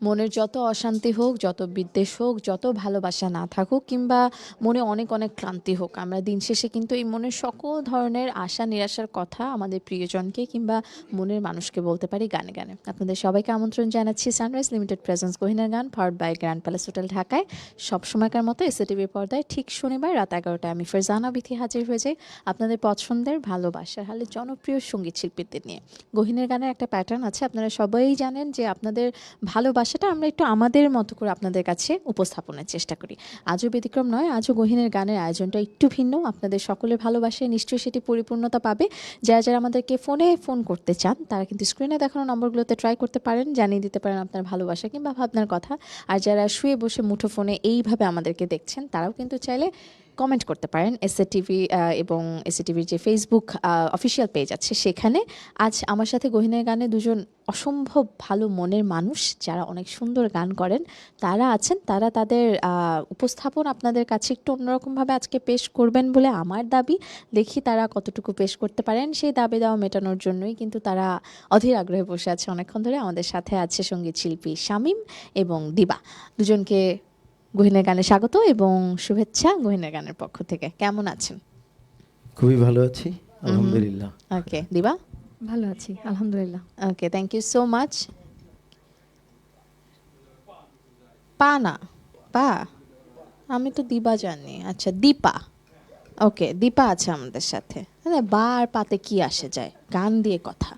মনের যত অশান্তি হোক, যত বিদ্বেষ হোক, যত ভালোবাসা না থাকুক কিংবা মনে অনেক অনেক ক্লান্তি হোক, আমরা দিন শেষে কিন্তু এই মনের সকল ধরনের আশা নিরাশার কথা আমাদের প্রিয়জনকে কিংবা মনের মানুষকে বলতে পারি গানে গানে। আপনাদের সবাইকে আমন্ত্রণ জানাচ্ছি সানরাইজ লিমিটেড প্রেজেন্স গহিনার গান powered by Grand Palace Hotel ঢাকায়। সবসময়কার মতো এসএটিভির পর্দায় ঠিক শনিবার রাত 11টায় আমি ফারজানা বিথি হাজির হয়ে যাই আপনাদের পছন্দের ভালোবাসার হালে জনপ্রিয় সঙ্গীত শিল্পীদের নিয়ে। গহিনের গানের একটা প্যাটার্ন আছে, আপনারা সবাই জানেন যে আপনাদের ভালোবাসাটা আমরা একটু আমাদের মতো করে আপনাদের কাছে উপস্থাপনের চেষ্টা করি। আজও ব্যতিক্রম নয়, আজও গহিনের গানের আয়োজনটা একটু ভিন্ন। আপনাদের সকলের ভালোবাসায় নিশ্চয়ই সেটি পরিপূর্ণতা পাবে। যারা যারা আমাদেরকে ফোন করতে চান তারা কিন্তু স্ক্রিনে দেখানো নম্বরগুলোতে ট্রাই করতে পারেন, জানিয়ে দিতে পারেন আপনার ভালোবাসা কিংবা ভাবনার কথা। আর যারা শুয়ে বসে মুঠো ফোনে এইভাবে আমাদেরকে দেখছেন তারাও কিন্তু চাইলে কমেন্ট করতে পারেন এসএটিভি এবং এসএটিভির যে ফেসবুক অফিসিয়াল পেজ আছে সেখানে। আজ আমার সাথে গহিনের গানে দুজন অসম্ভব ভালো মনের মানুষ যারা অনেক সুন্দর গান করেন তারা আছেন। তারা তাদের উপস্থাপন আপনাদের কাছে একটু অন্যরকমভাবে আজকে পেশ করবেন বলে আমার দাবি। দেখি তারা কতটুকু পেশ করতে পারেন, সেই দাবি দেওয়া মেটানোর জন্যই কিন্তু তারা অধীর আগ্রহে বসে আছে অনেকক্ষণ ধরে। আমাদের সাথে আছে সঙ্গীত শিল্পী শামীম এবং দিবা। দুজনকে গহিনের গানে স্বাগত এবং শুভেচ্ছা গহিনের গানের পক্ষ থেকে। কেমন আছেন? খুবই ভালো আছি, আলহামদুলিল্লাহ। ওকে, দিবা? ভালো আছি আলহামদুলিল্লাহ। ওকে, থ্যাংক ইউ সো মাচ। পা না, পা, আমি তো দিবা জানি। আচ্ছা, দীপা। ওকে, দীপা আছে আমাদের সাথে। বা আর পাতে কি আসে যায়, গান দিয়ে কথা।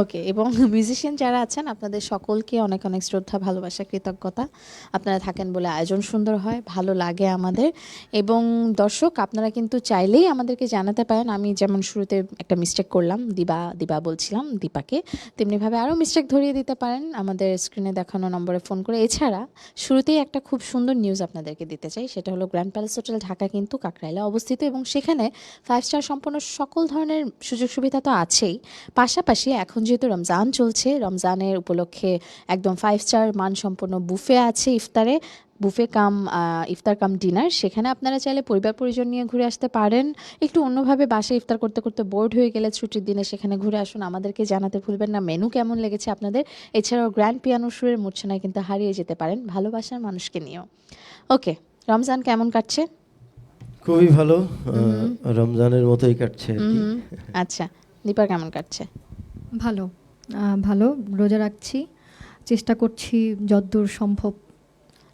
ওকে, এবং মিউজিশিয়ান যারা আছেন আপনাদের সকলকে অনেক অনেক শ্রদ্ধা, ভালোবাসা, কৃতজ্ঞতা। আপনারা থাকেন বলে আয়োজন সুন্দর হয়, ভালো লাগে আমাদের। এবং দর্শক আপনারা কিন্তু চাইলেই আমাদেরকে জানাতে পারেন। আমি যেমন শুরুতে একটা মিস্টেক করলাম, দিবা দিবা বলছিলাম দীপাকে, তেমনিভাবে আরও মিস্টেক ধরিয়ে দিতে পারেন আমাদের স্ক্রিনে দেখানো নম্বরে ফোন করে। এছাড়া শুরুতেই একটা খুব সুন্দর নিউজ আপনাদেরকে দিতে চাই, সেটা হলো গ্র্যান্ড প্যালেস হোটেল ঢাকা কিন্তু কাকরাইলে অবস্থিত এবং সেখানে 5 স্টার সম্পন্ন সকল ধরনের সুযোগ সুবিধা তো আছেই। পাশাপাশি এখন যেহেতু রমজান চলছে, রমজানের উপলক্ষে একদম 5 স্টার মানসম্পন্ন বুফে আছে, বুফে কাম ইফতার কাম ডিনার। সেখানে আপনারা চাইলে পরিবার পরিজন নিয়ে ঘুরে আসতে পারেন। একটু অন্যভাবে বাসায় ইফতার করতে করতে বোর্ড হয়ে গেলে ছুটির দিনে সেখানে ঘুরে আসুন। আমাদেরকে জানাতে ভুলবেন না মেনু কেমন লেগেছে আপনাদের। এছাড়াও গ্র্যান্ড পিয়ানো সুরের মূর্ছনায় কিন্তু হারিয়ে যেতে পারেন ভালোবাসার মানুষকে নিয়েও। ওকে, রমজান কেমন কাটছে? খুবই ভালো, রমজানের মতোই কাটছে আর কি। আচ্ছা, দীপার কেমন কাটছে? ভালো ভালো, রোজা রাখছি, চেষ্টা করছি যতদূর সম্ভব।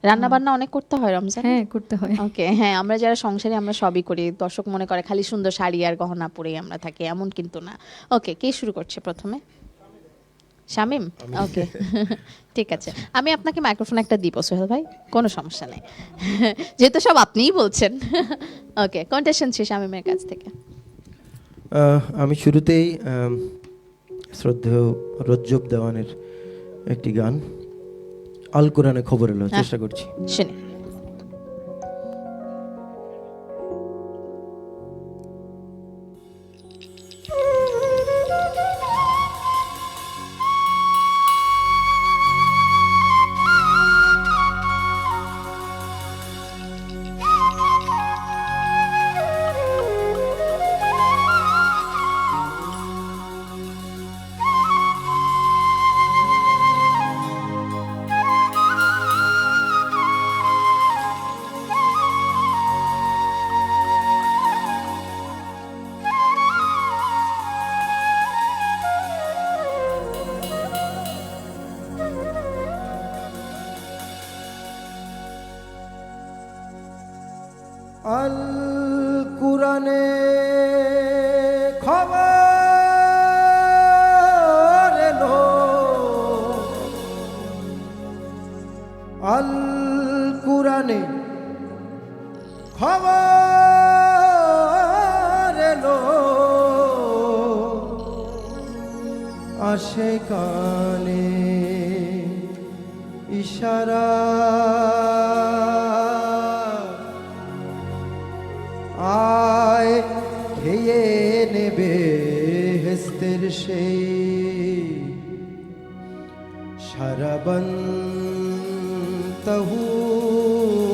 রান্না বান্না অনেক করতে হয় রমজান? হ্যাঁ, করতে হয়। ওকে, হ্যাঁ, আমরা যারা সংসারে আমরা সবই করি। দর্শক মনে করে খালি সুন্দর শাড়ি আর গহনা পরেই আমরা থাকি, এমন কিন্তু না। ওকে, কে শুরু করছে প্রথমে? শামীম? ওকে, ঠিক আছে। আমি আপনাকে মাইক্রোফোন একটা দিব সোহেল ভাই, কোনো সমস্যা নেই, যেহেতু সব আপনিই বলছেন। ওকে, কোনটা শুনছি শামীমের কাছ থেকে? আমি শুরুতেই শ্রদ্ধেয় রজ্জব দেওয়ানের একটি গান আল কোরআনে খবর এলো চেষ্টা করছি। শুনি। আল কুরআনে খবর এলো, আল কুরআনে খবর এলো, আসে কানে ইশারা, আয় খেয়ে নেবে হেস্তের সেই সারাবন তহুরা।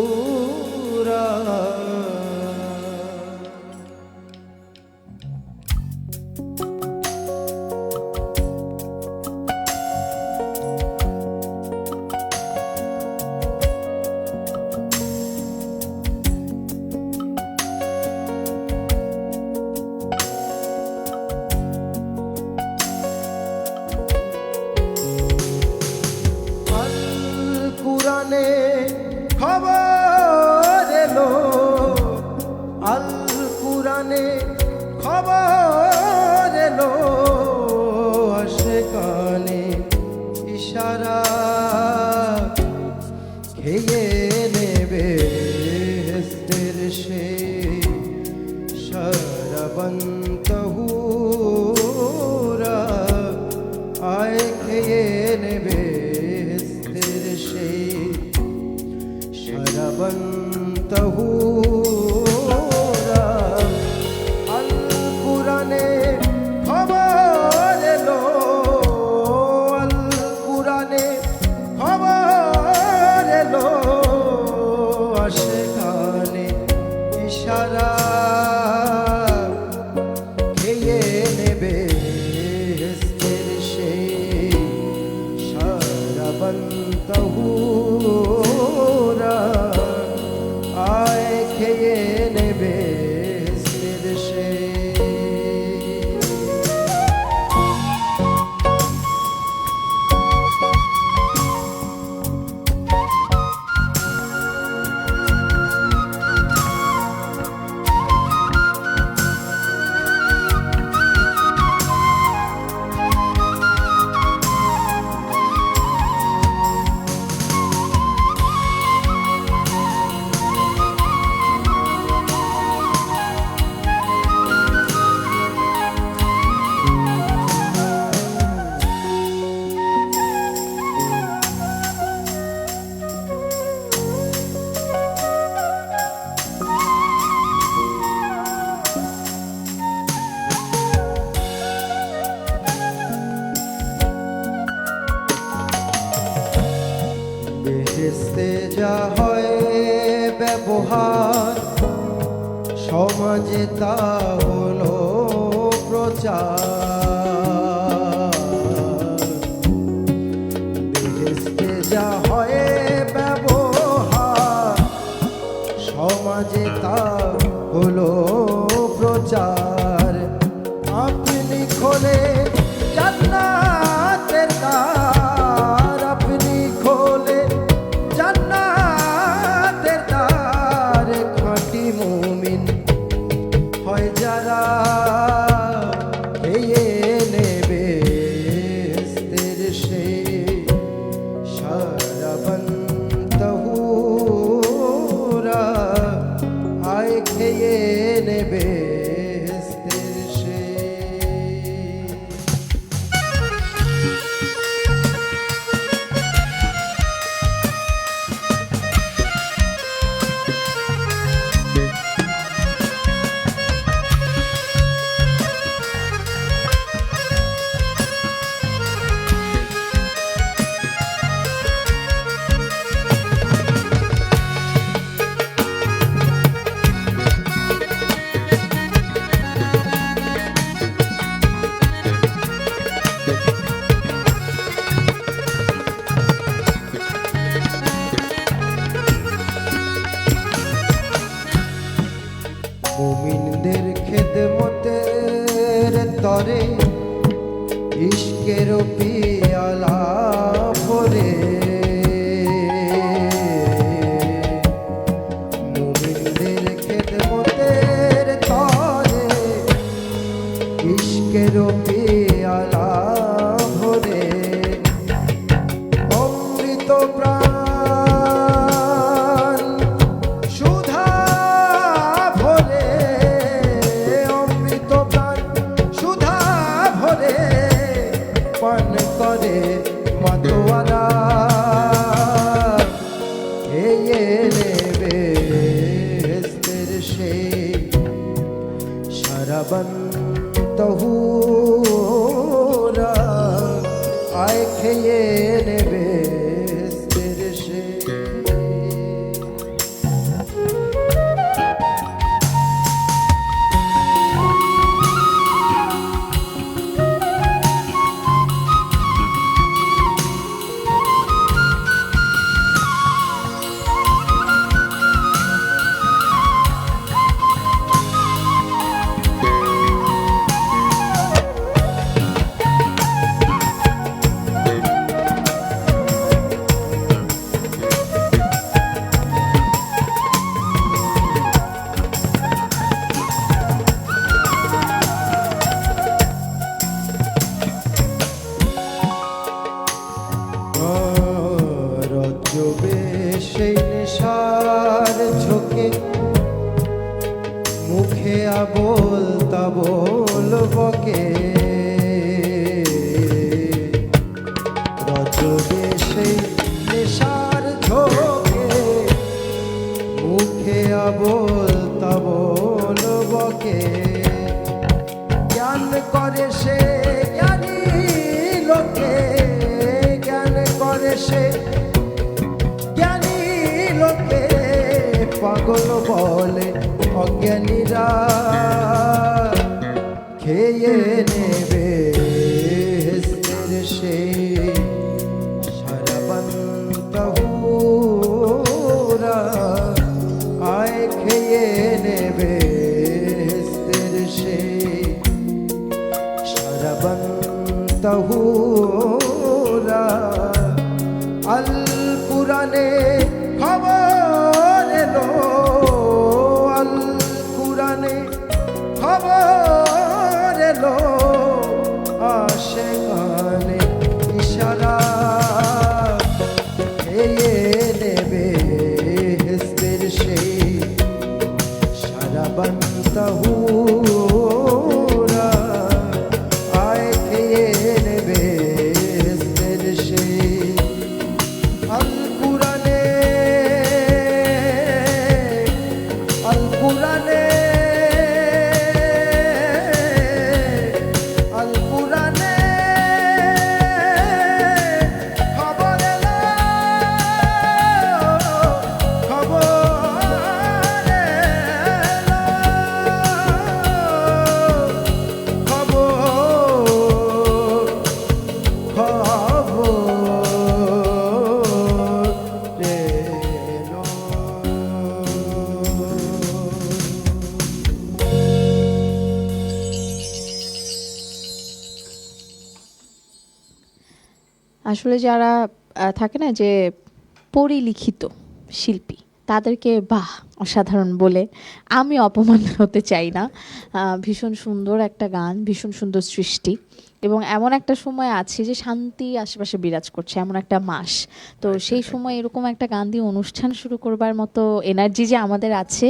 খেয়ে নেবে হেস্তের সেই শরবন্ত হুরা আয় খেয়ে নেবে হেস্তের সেই শরবন্ত হুরা আল কুরআনে খবর এলো আল কুরআনে খবর এলো সেখানে ইশারা খেয়ে নেবে হেস্তের সেই শরবন্ত হুরা আয় খেয়ে নেবে হেস্তের সেই বেহেশতে যা হয় ব্যবহার সমাজে তা হলো প্রচার বেহেশতে যা হয় ব্যবহার সমাজে তা হলো প্রচার আপনি খোলে জান্নাতের দ্বার আপনি খোলে জান্নাতের দ্বার খাঁটি মুমিন হয় যারা খেয়ে নেবে হেস্তের সেই শরবন্ত হুরা আয় খেয়ে নেবে হেস্তের সেই মুমিনদের খেদমতের তরে ইশকের পিয়ালা ভরে মুমিনদের খেদমতের তরে ইশকের পিয়ালা ভরে অমৃত প্রাণ সুধা ভরে অমৃত প্রাণ সুধা ভরে পান করে মাতোয়ারা খেয়ে নেবে হেস্তের সেই শরবন্ত হুরা আয় খেয়ে নেবে হেস্তের সেই সেই নেশার ঝোঁকে মুখে আবোল তাবোল বকে রজবে সেই নেশার ঝোঁকে মুখে আবোল তাবোল বকে জ্ঞান করে সে জ্ঞানী লোকে জ্ঞান করে সে জ্ঞানী লোকে পাগল বলে অজ্ঞানীরা খেয়ে নেবে বেহেশতের সেই সারাবন্ত হুরা আয় খেয়ে নেবে বেহেশতের সেই সারাবন্ত হুরা আল কুরআনে খবর এলো আল কুরআনে খবর এলো আশিকানে ইশারা খেয়ে নেবে বেহেশতের সেই সারাবন্ত হুরা আয় খেয়ে নেবে বেহেশতের সেই আল কুরআনে আল কুরআনে আল কুরআনে খবর এলো খবর এলো আসলে যারা থাকে না যে পরিলিখিত শিল্পী, তাদেরকে বাহ অসাধারণ বলে আমি অপমান হতে চাই না। ভীষণ সুন্দর একটা গান, ভীষণ সুন্দর সৃষ্টি, এবং এমন একটা সময় আছে যে শান্তি আশেপাশে বিরাজ করছে, এমন একটা মাস। তো সেই সময় এরকম একটা গান দিয়ে অনুষ্ঠান শুরু করবার মতো এনার্জি যে আমাদের আছে,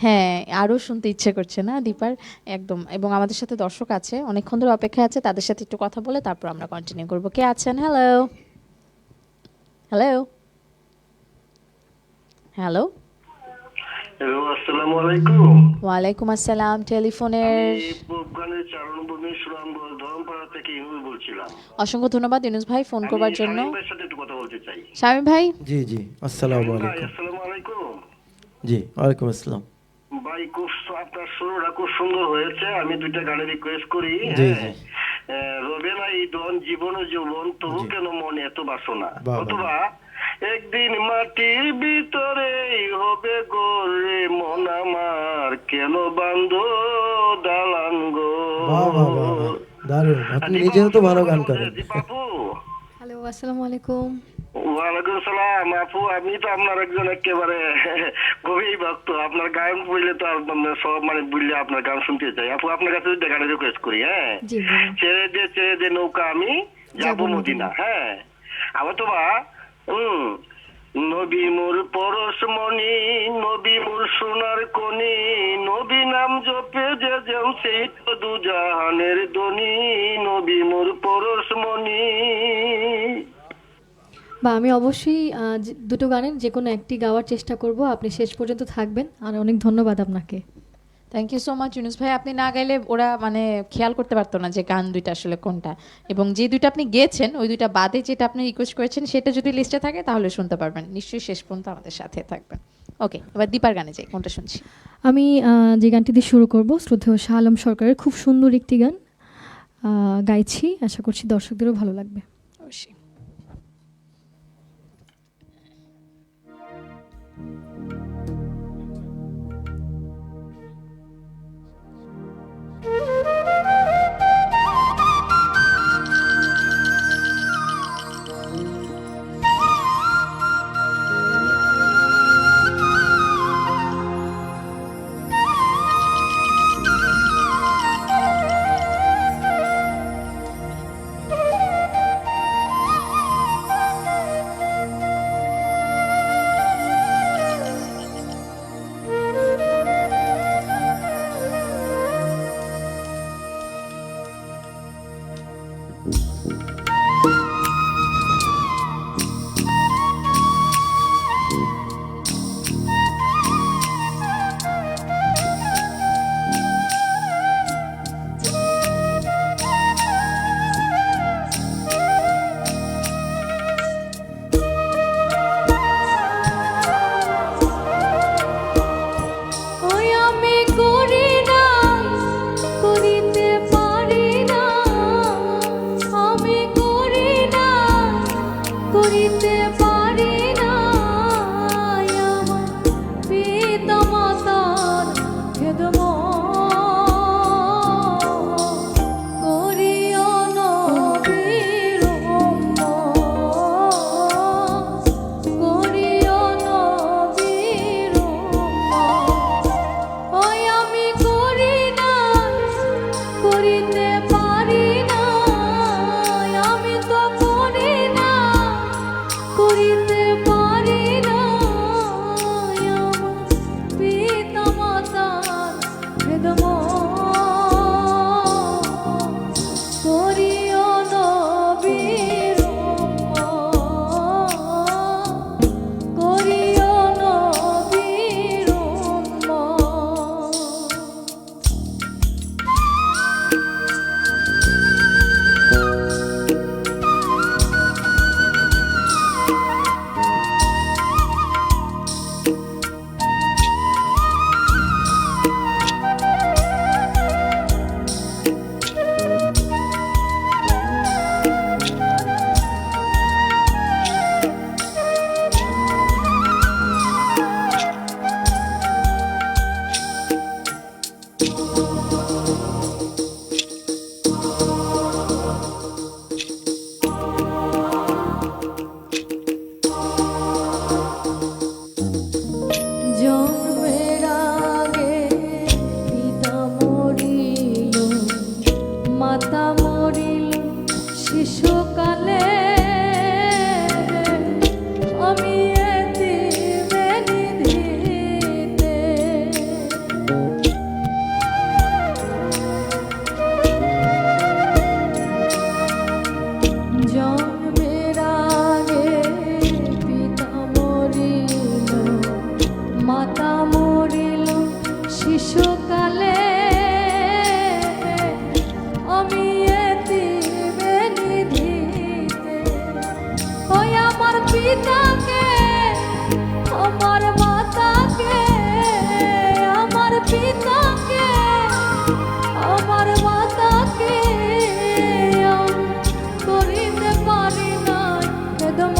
হ্যাঁ, আরও শুনতে ইচ্ছে করছে না দীপার, একদম। এবং আমাদের সাথে দর্শক আছে, অনেকক্ষণ ধরে অপেক্ষায় আছে, তাদের সাথে একটু কথা বলে তারপর আমরা কন্টিনিউ করবো। কে আছেন? হ্যালো হ্যালো হ্যালো হ্যালো, আসসালামু আলাইকুম। ওয়ালাইকুম আসসালাম। টেলিফোনের প্রোগ্রামের চারণভূমি সুরামগঞ্জ ধরমপাড়া থেকে ইনুস বলছিলাম। অসংখ্য ধন্যবাদ ইউনুস ভাই ফোন করবার জন্য। আমি ভাইয়ের সাথে একটু কথা বলতে চাই। শামীম ভাই, জি জি, আসসালামু ভাই, আলাইকুম। আসসালামু আলাইকুম। জি, ওয়ালাইকুম আসসালাম। ভাই, খুব আপনার শুরুটা খুব সুন্দর হয়েছে। আমি দুইটা গানের রিকোয়েস্ট করি। জি হ্যাঁ, জি, রবে না এই দন জীবন ও যৌবন, তবু জি। কেন মনে এত বাসনা, বাহ, অথবা একদিন মাটির ভিতরে হবে গোরে মন আমার, কেন বান্ধ দালান গো। বাহ বাহ বাহ বাহ, দারুণ। আপনি নিজেও তো ভালো গান করেন। বাপু, হ্যালো, আসসালামু আলাইকুম। ওয়ালাইকুম সালাম। আপু, আমি তো আপনার একজন একেবারে গভীর ভক্ত। আপনার গান বললে তো সব বুঝলে আপনার গান শুনতে চাই। আপু, আপনার কাছে যদি গানের রিকোয়েস্ট করি। হ্যাঁ, জি বলুন। ছেড়ে দে নৌকা আমি যাবো মদিনা। হ্যাঁ, আবার তো বা নবী মোর পরশমণি, নবী মোর সোনার কনি, নবী নাম জপে যে যেন সেই তো দুজাহানের ধনী, নবী মোর পরশমণি। বা আমি অবশ্যই দুটো গানের যে কোনো একটি গাওয়ার চেষ্টা করব। আপনি শেষ পর্যন্ত থাকবেন, আর অনেক ধন্যবাদ আপনাকে। Thank you so much Yunus ভাই। আপনি না গাইলে ওরা খেয়াল করতে পারতো না যে গান দুইটা আসলে কোনটা, এবং যে দুইটা আপনি গেয়েছেন ওই দুইটা বাদে যেটা আপনি রিকোয়েস্ট করেছেন সেটা যদি লিস্টে থাকে তাহলে শুনতে পারবেন। নিশ্চয়ই শেষ পর্যন্ত আমাদের সাথে থাকবেন। ওকে, এবার দীপার গানে যাই, কোনটা শুনছি? আমি যে গানটি দিয়ে শুরু করব, শ্রদ্ধেয় শাহ আলম সরকারের খুব সুন্দর একটি গান গাইছি। আশা করছি দর্শকদেরও ভালো লাগবে। অবশ্যই। পারি না আমার পিতা মাতার খেদমত করিও নবীর উম্মত করিও নবীর উম্মত ওই আমি করি না করিতে পারি না আমি তো করি না করিতে পারি না আমার পিতা মাতার খেদমত করিও নবীর উম্মত করিও নবীর উম্মত জন্মের আগে পিতা মরিল মাতা মরিল শিশুকালে আমি এতিমে নিধিতে জন্মের আগে পিতা মরিল মাতা মরিল শিশুকালে আমি এতিমে নিধিতে ওই আমার পিতাকে আমার মাতাকে আমার পিতাকে আমার মাতাকে আমি করিতে পারি না খেদমত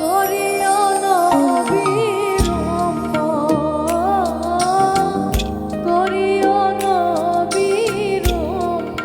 করিও নবীর উম্মত করিও নবীর উম্মত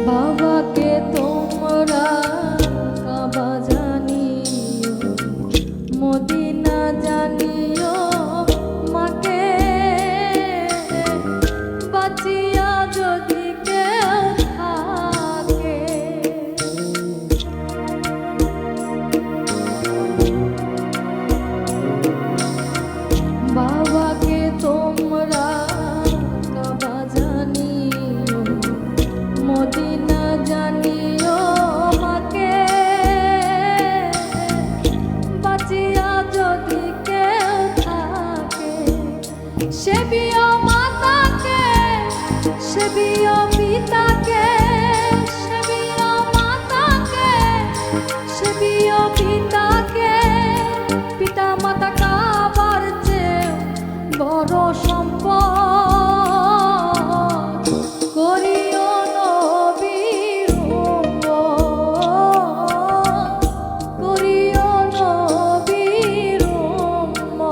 বাবাকে তোমরা কাবা জানিও মদিনা জানিও মাকে বাঁচিয়া যদি কেউ থাকে বাবাকে তোমরা কাবা জানিও মদিনা জানিও মাকে বাঁচিয়া যদি কেউ থাকে সেবিও মাতাকে সেবিও পিতাকে সেবিও মাতাকে সেবিও পিতাকে পিতা মাতা কাবার চেয়ে বড় সম্পদ করিও নবীর উম্মত করিও নবীর উম্মত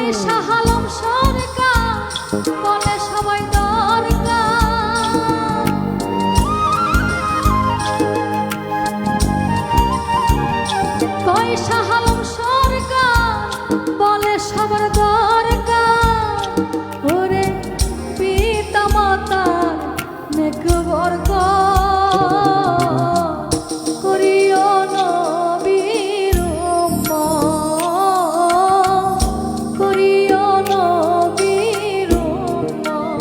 পয়সা হালম সরকার বলে সবাই দরকার, পয়সা হালম সরকার বলে সবার দরকার, ওরে পিতা মাতার নেক বরকত করিও নবীর উম্মত, করিও নবীর উম্মত।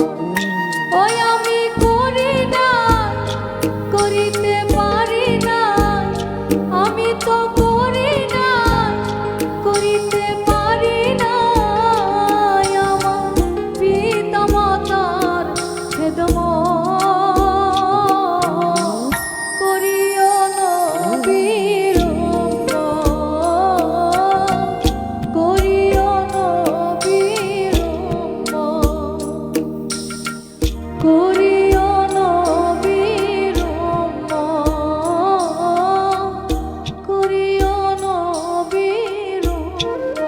ওই আমি করি না, করিতে পারি না, আমি তো করি না, করিতে পারি না, আমার পিতা মাতার খেদমত করিও নবীর উম্মত, করিও নবীর উম্মত, করিও নবীর উম্মত, করিও নবীর উম্মত,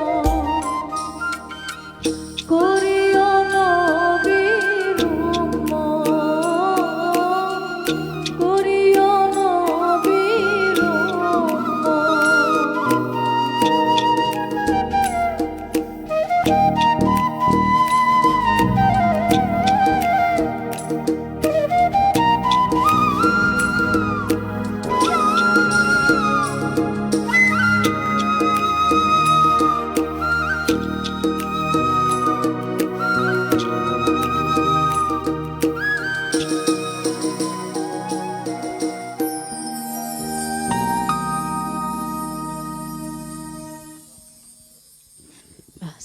করিও নবীর উম্মত, করিও নবীর উম্মত।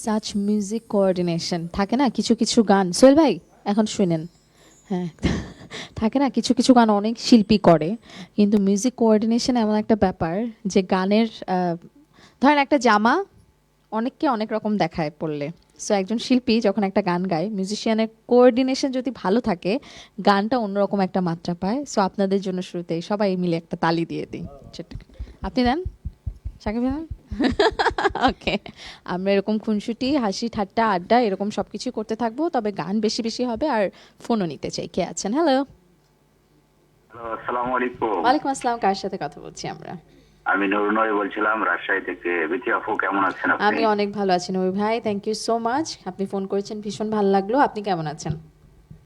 সাচ মিউজিক কোঅর্ডিনেশন থাকে না কিছু কিছু গান, সোহেল ভাই এখন শুনেন, হ্যাঁ থাকে না কিছু কিছু গান অনেক শিল্পী করে, কিন্তু মিউজিক কোঅর্ডিনেশন এমন একটা ব্যাপার যে গানের ধরেন একটা জামা অনেককে অনেক রকম দেখায় পড়লে, সো একজন শিল্পী যখন একটা গান গায় মিউজিশিয়ানের কোঅর্ডিনেশন যদি ভালো থাকে গানটা অন্যরকম একটা মাত্রা পায়। সো আপনাদের জন্য শুরুতেই সবাই মিলে একটা তালি দিয়ে দিই, ছোট্ট। আপনি দেন সাকিব ভাই? ওকে, আমরা এরকম খুনসুটি হাসি ঠাট্টা আড্ডা এরকম সব কিছু করতে থাকবো, তবে গান বেশি বেশি হবে আর ফোনও নিতে চাই। কে আছেন? হ্যালো, আসসালামু আলাইকুম। ওয়ালাইকুম আসসালাম। কার সাথে কথা বলছি আমরা? আমি নুরুন্নয় বলছিলাম রাজশাহী থেকে। বিথি আপু কেমন আছেন আপনি? আমি অনেক ভালো আছি নবী ভাই, থ্যাংক ইউ সো মাচ। আপনি ফোন করেছেন, ভীষণ ভালো লাগলো। আপনি কেমন আছেন?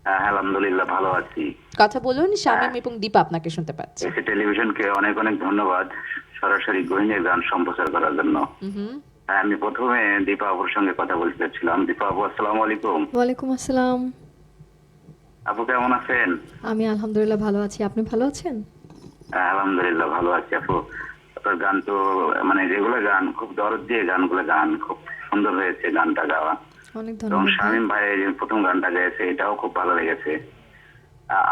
হ্যাঁ, আলহামদুলিল্লাহ ভালো আছি। কথা বলুন, শামীম এবং দীপা আপনাকে শুনতে পাচ্ছে। এসে টেলিভিশনকে অনেক অনেক ধন্যবাদ সরাসরি গহিনের গান সম্প্রচার করার জন্য। হ্যাঁ, আমি প্রথমে দীপা আপুর সঙ্গে কথা বলতে চাচ্ছিলাম। দীপা আপু আসসালামু আলাইকুম। ওয়ালাইকুম আসসালাম। আপু কেমন আছেন? আমি আলহামদুলিল্লাহ ভালো আছি, আপনি ভালো আছেন? হ্যাঁ, আলহামদুলিল্লাহ ভালো আছি আপু। আপনার গান তো মানে যেগুলো গান খুব দরদ দিয়ে গানগুলো গান খুব সুন্দর হয়েছে গানটা গাওয়া। অনেক এবং ধন্যবাদ। শামীম ভাই যে প্রথম গানটা গেয়েছে এটাও খুব ভালো লেগেছে।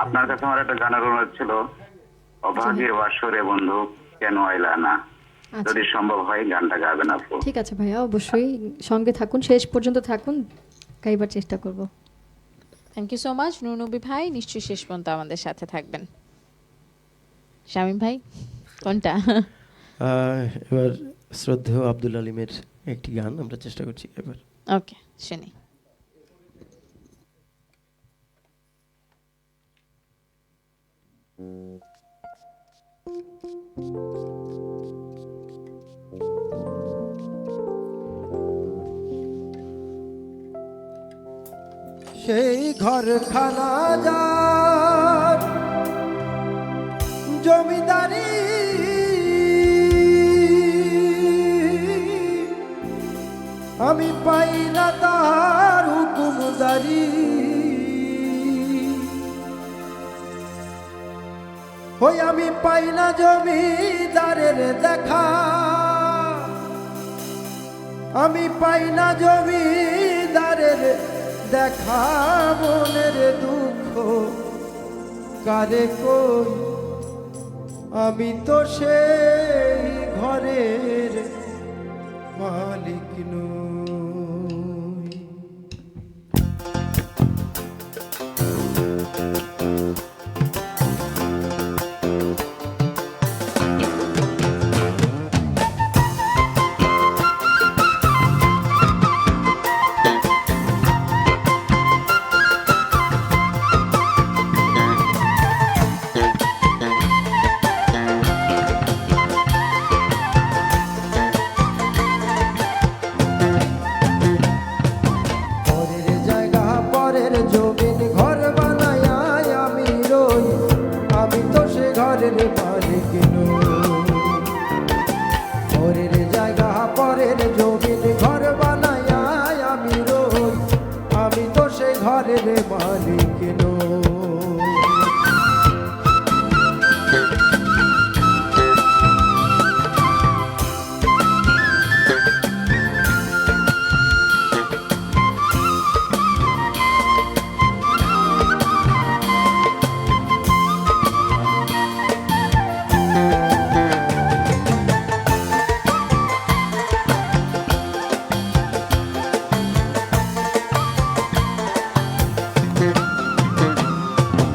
আপনার কাছে আমার একটা গানের অনুরোধ ছিল, অভাগীর বাসরে বন্ধু কেন আইলা না, আচ্ছা। যদি সম্ভব হয় গানটা গাবেন আপু। ঠিক আছে ভাইয়া, অবশ্যই সঙ্গে থাকুন, শেষ পর্যন্ত থাকুন, গাইবার চেষ্টা করব। থ্যাংক ইউ সো মাচ নূর নবী ভাই, নিশ্চয়ই শেষ পর্যন্ত আমাদের সাথে থাকবেন। শামীম ভাই কোনটা? এবার শ্রদ্ধেয় আব্দুল আলিমের একটি গান আমরা চেষ্টা করছি এবার। ওকে, শুনি। সেই ঘরখানা যার জমিদারি, আমি পাই না তার হুকুমদারি, ওই আমি পাই না জমিদারের দেখা, আমি পাই না জমিদারের দেখা, মনের দুঃখ কারে কই, আমি তো সেই ঘরের মালিক নই। ঘরের মালিক নই।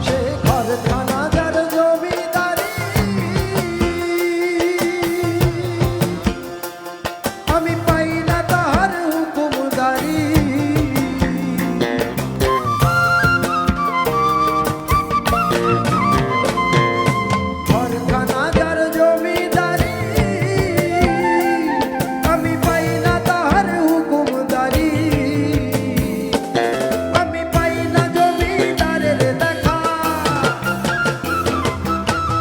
সে ঘরখানা যার জমিদারি, আমি পাই না তাহার হুকুমদারি। ঘরখানা যার জমিদারি, আমি পাই না তাহার হুকুমদারি। আমি পাই না জমিদারের দেখা,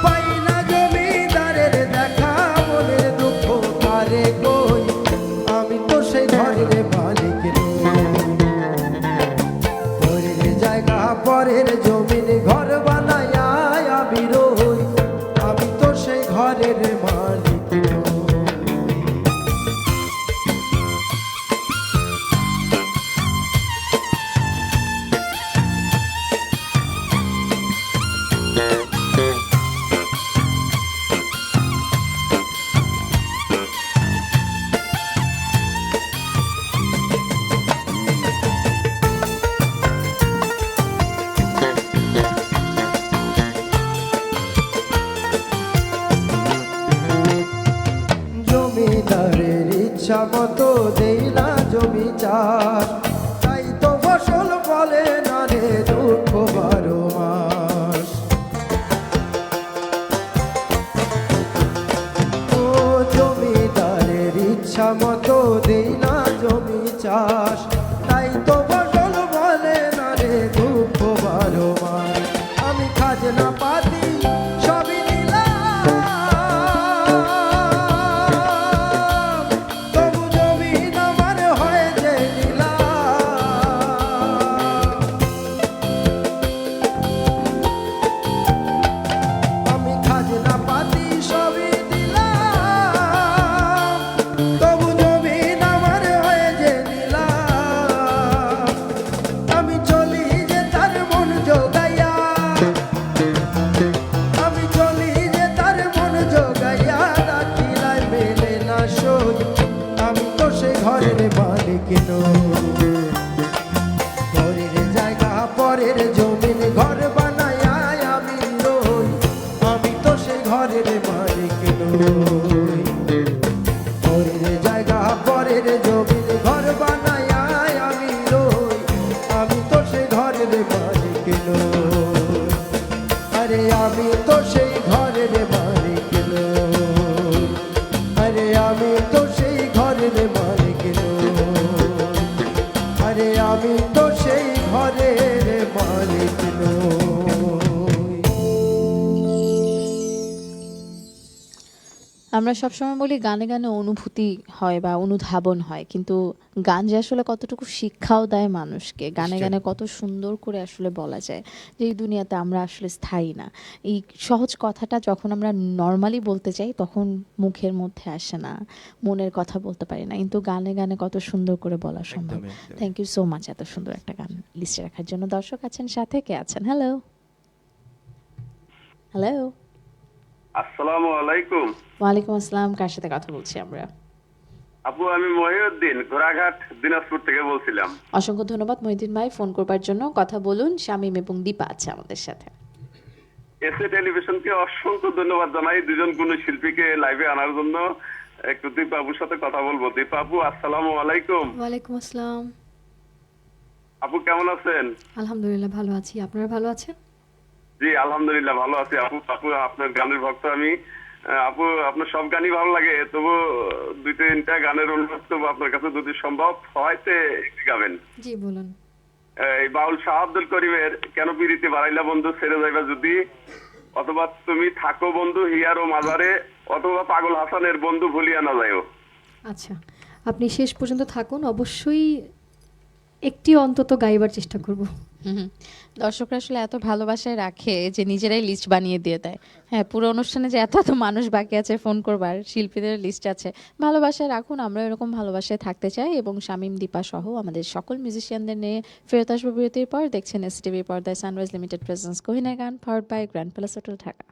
পাই না জমিদারের দেখা, মনের দুঃখ কারে কই, আমি তো সেই ঘরের মালিক নই। পরের জায়গা পরের জমিন ঘর বানায় আমি রই, আমি তো সেই ঘরের মালিক নই। জমিদারের ইচ্ছা মতো দেই না জমি চাষ, তাই তো ফসল ফলে না রে দুঃখ 12 মাস। ও জমিদারের ইচ্ছা মতো দেই না জমি চাষ, তাই তো ফসল ফলে না রে দুঃখ 12 মাস। আমি খাজনা পাতি সবই দিলাম, তবু জমিন আমার হয় যে নিলাম। আমি খাজনা পাতি সবই দিলাম, তবু জমিন আমার হয় যে নিলাম। আমি চলি যে তার মন জোগাইয়া, আমি চলি যে তার মন জোগাইয়া, রাখিলাই মেলে না শোধ, আমি তো সেই ঘরের মালিক নই। পরের জায়গা পরের জমিন ঘর বানায় আমি রই, আমি তো সেই ঘরের মালিক নই। পরের জায়গা পরের জমিন ঘর বানায় আমি রই, আমি তো সেই ঘরের মালিক নই। আরে আমি তো সেই ঘরের মালিক নই, আরে আমি তো সেই ঘরের মালিক নই, আরে আমি তো সেই ঘরের মালিক নই। আমরা সবসময় বলি গানে গানে অনুভূতি হয় বা অনুধাবন হয়, কিন্তু গান যে আসলে কতটুকু শিক্ষাও দেয় মানুষকে, গানে গানে কত সুন্দর করে আসলে বলা যায় যে এই দুনিয়াতে আমরা আসলে স্থায়ী না। এই সহজ কথাটা যখন আমরা নর্মালি বলতে চাই তখন মুখের মধ্যে আসে না, মনের কথা বলতে পারি না, কিন্তু গানে গানে কত সুন্দর করে বলা সম্ভব। একদমই, একদমই। থ্যাংক ইউ সো মাচ এত সুন্দর একটা গান লিস্টে রাখার জন্য। দর্শক আছেন সাথে, কে আছেন? হ্যালো হ্যালো, আসসালামু আলাইকুম। ওয়ালাইকুম আসসালাম। কার সাথে কথা বলছি আমরা? আপু আমি মহিউদ্দিন, ঘোড়াঘাট, দিনাজপুর থেকে বলছিলাম। অসংখ্য ধন্যবাদ মহিউদ্দিন ভাই ফোন করবার জন্য। কথা বলুন, শামীম এবং দীপা আছে আমাদের সাথে। এসএ টেলিভিশনকে অসংখ্য ধন্যবাদ জানাই দুজন কোন শিল্পীকে লাইভে আনার জন্য। একটু দীপা আপুর সাথে কথা বলবো। দীপা আপু আসসালামু আলাইকুম। ওয়ালাইকুম আসসালাম। আপু কেমন আছেন? আলহামদুলিল্লাহ ভালো আছি, আপনারা ভালো আছেন? জি আলহামদুলিল্লাহ ভালো আছি আপু। আপু আপনার গানের ভক্ত আমি। আপু আপনার সব গানই ভালো লাগে, তবু দুই তিনটা গানের অনুরোধ করবো আপনার কাছে, যদি সম্ভব হয় একটি গাবেন। জি বলুন। এই বাউল শাহ আব্দুল করিমের কেন পিরিতে বাড়াইলা বন্ধু ছেড়ে যাইবা যদি, অথবা তুমি থাকো বন্ধু হিয়ার ও মাজারে, অথবা পাগল হাসানের বন্ধু ভুলিয়া না যায়ও। আচ্ছা, আপনি শেষ পর্যন্ত থাকুন, অবশ্যই একটি অন্তত গাইবার চেষ্টা করব। হুম। দর্শকরা আসলে এত ভালোবাসায় রাখে যে নিজেরাই লিস্ট বানিয়ে দিয়ে দেয়। হ্যাঁ, পুরো অনুষ্ঠানে যে এত মানুষ বাকি আছে ফোন করবার, শিল্পীদের লিস্ট আছে। ভালোবাসায় রাখুন, আমরা এরকম ভালোবাসায় থাকতে চাই এবং শামীম দীপা সহ আমাদের সকল মিউজিশিয়ানদের নিয়ে ফেরত আসবো বিরতির পর। দেখছেন এসটিভি পর্দায় সানরাইজ লিমিটেড প্রেজেন্স কোহিনা গান, powered by Grand Palace Hotel Dhaka.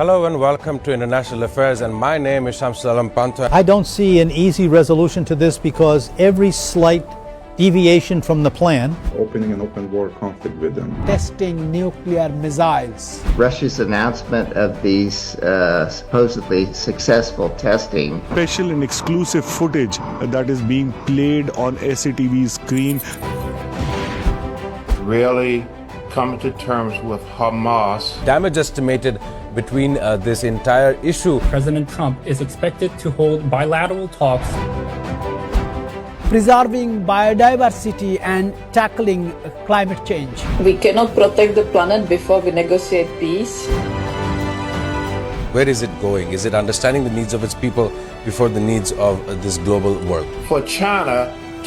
Hello and welcome to International Affairs, and my name is Shamsul Alam Panta. I don't see an easy resolution to this because every slight deviation from the plan opening an open war conflict with them. Testing nuclear missiles. Russia's announcement of these supposedly successful testing. Special and exclusive footage that is being played on SATV screen. Really come to terms with Hamas. Damage estimated between this entire issue. President Trump is expected to hold bilateral talks. Preserving biodiversity and tackling climate change. We cannot protect the planet before we negotiate peace. Where is it going? Is it understanding the needs of its people before the needs of this global world? For China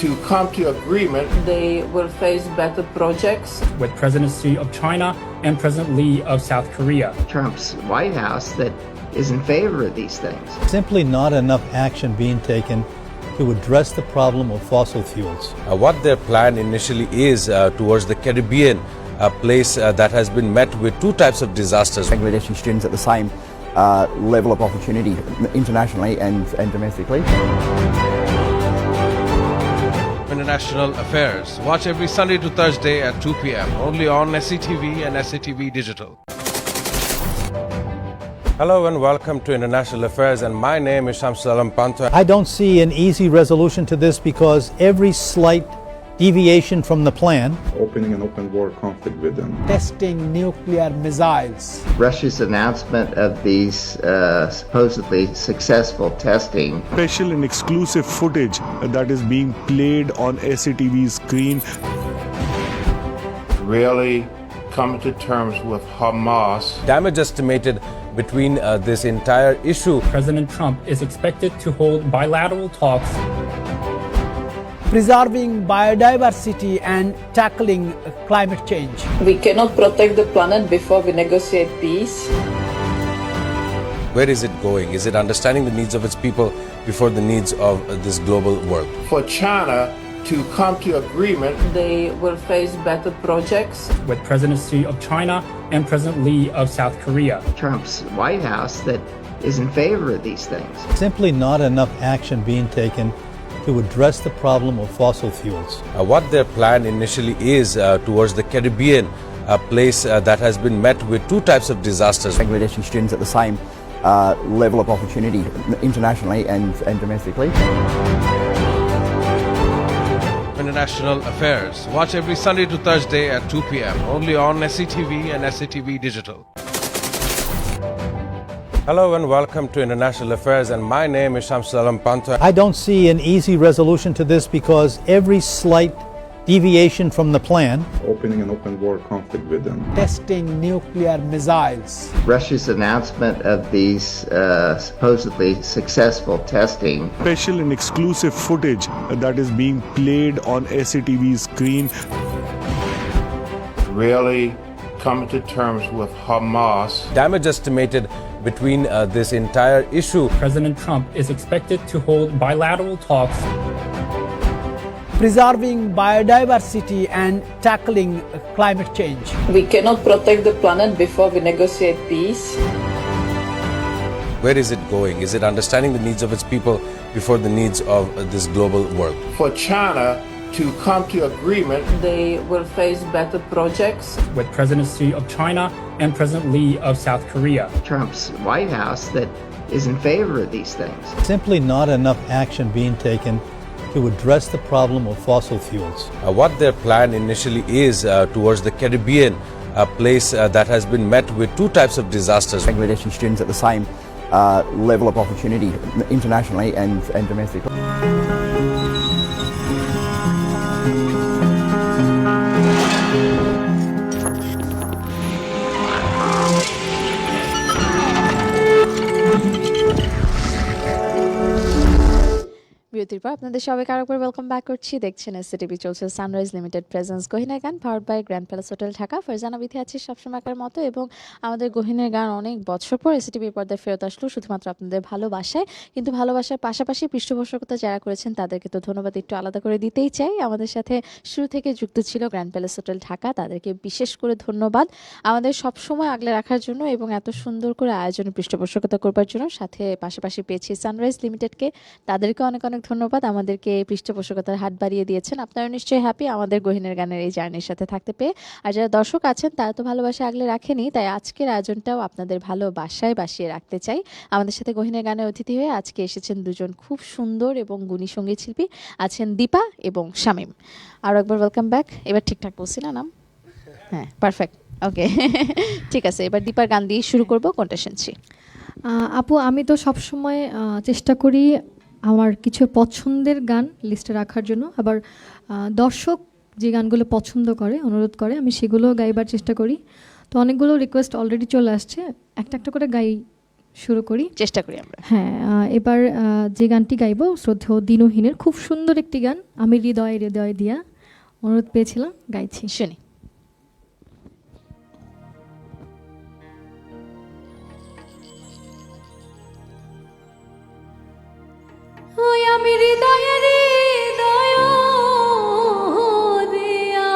to come to agreement, they will face better projects. With President Xi of China and President Lee of South Korea. Trump's White House that is in favor of these things. Simply not enough action being taken to address the problem of fossil fuels. What their plan initially is towards the Caribbean, a place that has been met with two types of disasters. Bangladeshi students at the same level of opportunity internationally and domestically. International Affairs. Watch every Sunday to Thursday at 2 p.m. only on SCTV and SCTV Digital. Hello and welcome to International Affairs, and my name is Shamsul Alam Panta. I don't see an easy resolution to this because every slight deviation from the plan opening an open war conflict with them. Testing nuclear missiles. Russia's announcement of these supposedly successful testing. Special and exclusive footage that is being played on SATV screen. Really come to terms with Hamas. Damage estimated between this entire issue. President Trump is expected to hold bilateral talks. Preserving biodiversity and tackling climate change. We cannot protect the planet before we negotiate peace. Where is it going? Is it understanding the needs of its people before the needs of this global world? For China to come to agreement, they will face better projects. With President Xi of China and President Lee of South Korea. Trump's White House that is in favor of these things. Simply not enough action being taken to address the problem of fossil fuels. What their plan initially is towards the Caribbean, a place that has been met with two types of disasters. Bangladeshi students at the same level of opportunity internationally and domestically. International Affairs. Watch every Sunday to Thursday at 2 p.m. only on SCTV and SCTV Digital. Hello and welcome to International Affairs, and my name is Shamsul Alam Panta. I don't see an easy resolution to this because every slight deviation from the plan opening an open war conflict with them. Testing nuclear missiles. Russia's announcement of these supposedly successful testing. Special and exclusive footage that is being played on SATV screen. Really come to terms with Hamas. Damage estimated between this entire issue. President Trump is expected to hold bilateral talks. Preserving biodiversity and tackling climate change. We cannot protect the planet before we negotiate peace. Where is it going? Is it understanding the needs of its people before the needs of this global world? For China to come to agreement, they will face better projects. With President Xi of China and President Lee of South Korea. Trump's White House that is in favor of these things. Simply not enough action being taken to address the problem of fossil fuels. What their plan initially is towards the Caribbean, a place that has been met with two types of disasters. Bangladeshi students at the same level of opportunity internationally and domestically. বিরতির পর আপনাদের সবাইকে আরেকবার welcome back করছি। দেখছেন STV, চলছে sunrise limited presence গহিনের গান, powered by Grand Palace Hotel Dhaka. Farzana Bithi আছি সবসময়কার মতো, এবং আমাদের গহিনের গান অনেক বছর পর এসটিভির পর্দায় ফেরত আসলো শুধুমাত্র আপনাদের ভালোবাসায়। কিন্তু ভালোবাসার পাশাপাশি পৃষ্ঠপোষকতা যারা করেছেন তাদেরকে তো ধন্যবাদ একটু আলাদা করে দিতেই চাই। আমাদের সাথে শুরু থেকে যুক্ত ছিল গ্র্যান্ড প্যালেস হোটেল ঢাকা, তাদেরকে বিশেষ করে ধন্যবাদ আমাদের সবসময় আগলে রাখার জন্য এবং এত সুন্দর করে আয়োজনে পৃষ্ঠপোষকতা করবার জন্য। সাথে পাশাপাশি পেয়েছি সানরাইজ লিমিটেডকে, তাদেরকে অনেক অনেক ধন্যবাদ, আমাদেরকে পৃষ্ঠপোষকতার হাত বাড়িয়ে দিয়েছেন। আপনারা নিশ্চয়ই হ্যাপি আমাদের গহিনের গানের এই জার্নির সাথে থাকতে পেয়ে। আর যারা দর্শক আছেন তারা তো ভালোবাসা আগলে রাখেনি, তাই আজকের আয়োজনটাও আপনাদের ভালোবাসায় বাসিয়ে রাখতে চাই। আমাদের সাথে গহিনের গানের অতিথি হয়ে আজকে এসেছেন দুজন খুব সুন্দর এবং গুণী সঙ্গীত শিল্পী, আছেন দীপা এবং শামীম। আরও একবার ওয়েলকাম ব্যাক। এবার ঠিকঠাক বলছি না নাম? হ্যাঁ, পারফেক্ট, ওকে। ঠিক আছে, এবার দীপার গান দিয়ে শুরু করবো। কোনটা শুনছি? আপু, আমি তো সবসময় চেষ্টা করি আমার কিছু পছন্দের গান লিস্টে রাখার জন্য, আবার দর্শক যে গানগুলো পছন্দ করে, অনুরোধ করে, আমি সেগুলো গাইবার চেষ্টা করি। তো অনেকগুলো রিকোয়েস্ট অলরেডি চলে আসছে, একটা একটা করে গাই শুরু করি, চেষ্টা করি আমরা। হ্যাঁ, এবার যে গানটি গাইবো শ্রদ্ধেয় দিনহীনের খুব সুন্দর একটি গান, আমি হৃদয়ে হৃদয় দিয়া, অনুরোধ পেয়েছিলাম, গাইছি, শুনি। ওই আমি হৃদয়ে হৃদয় দিয়া,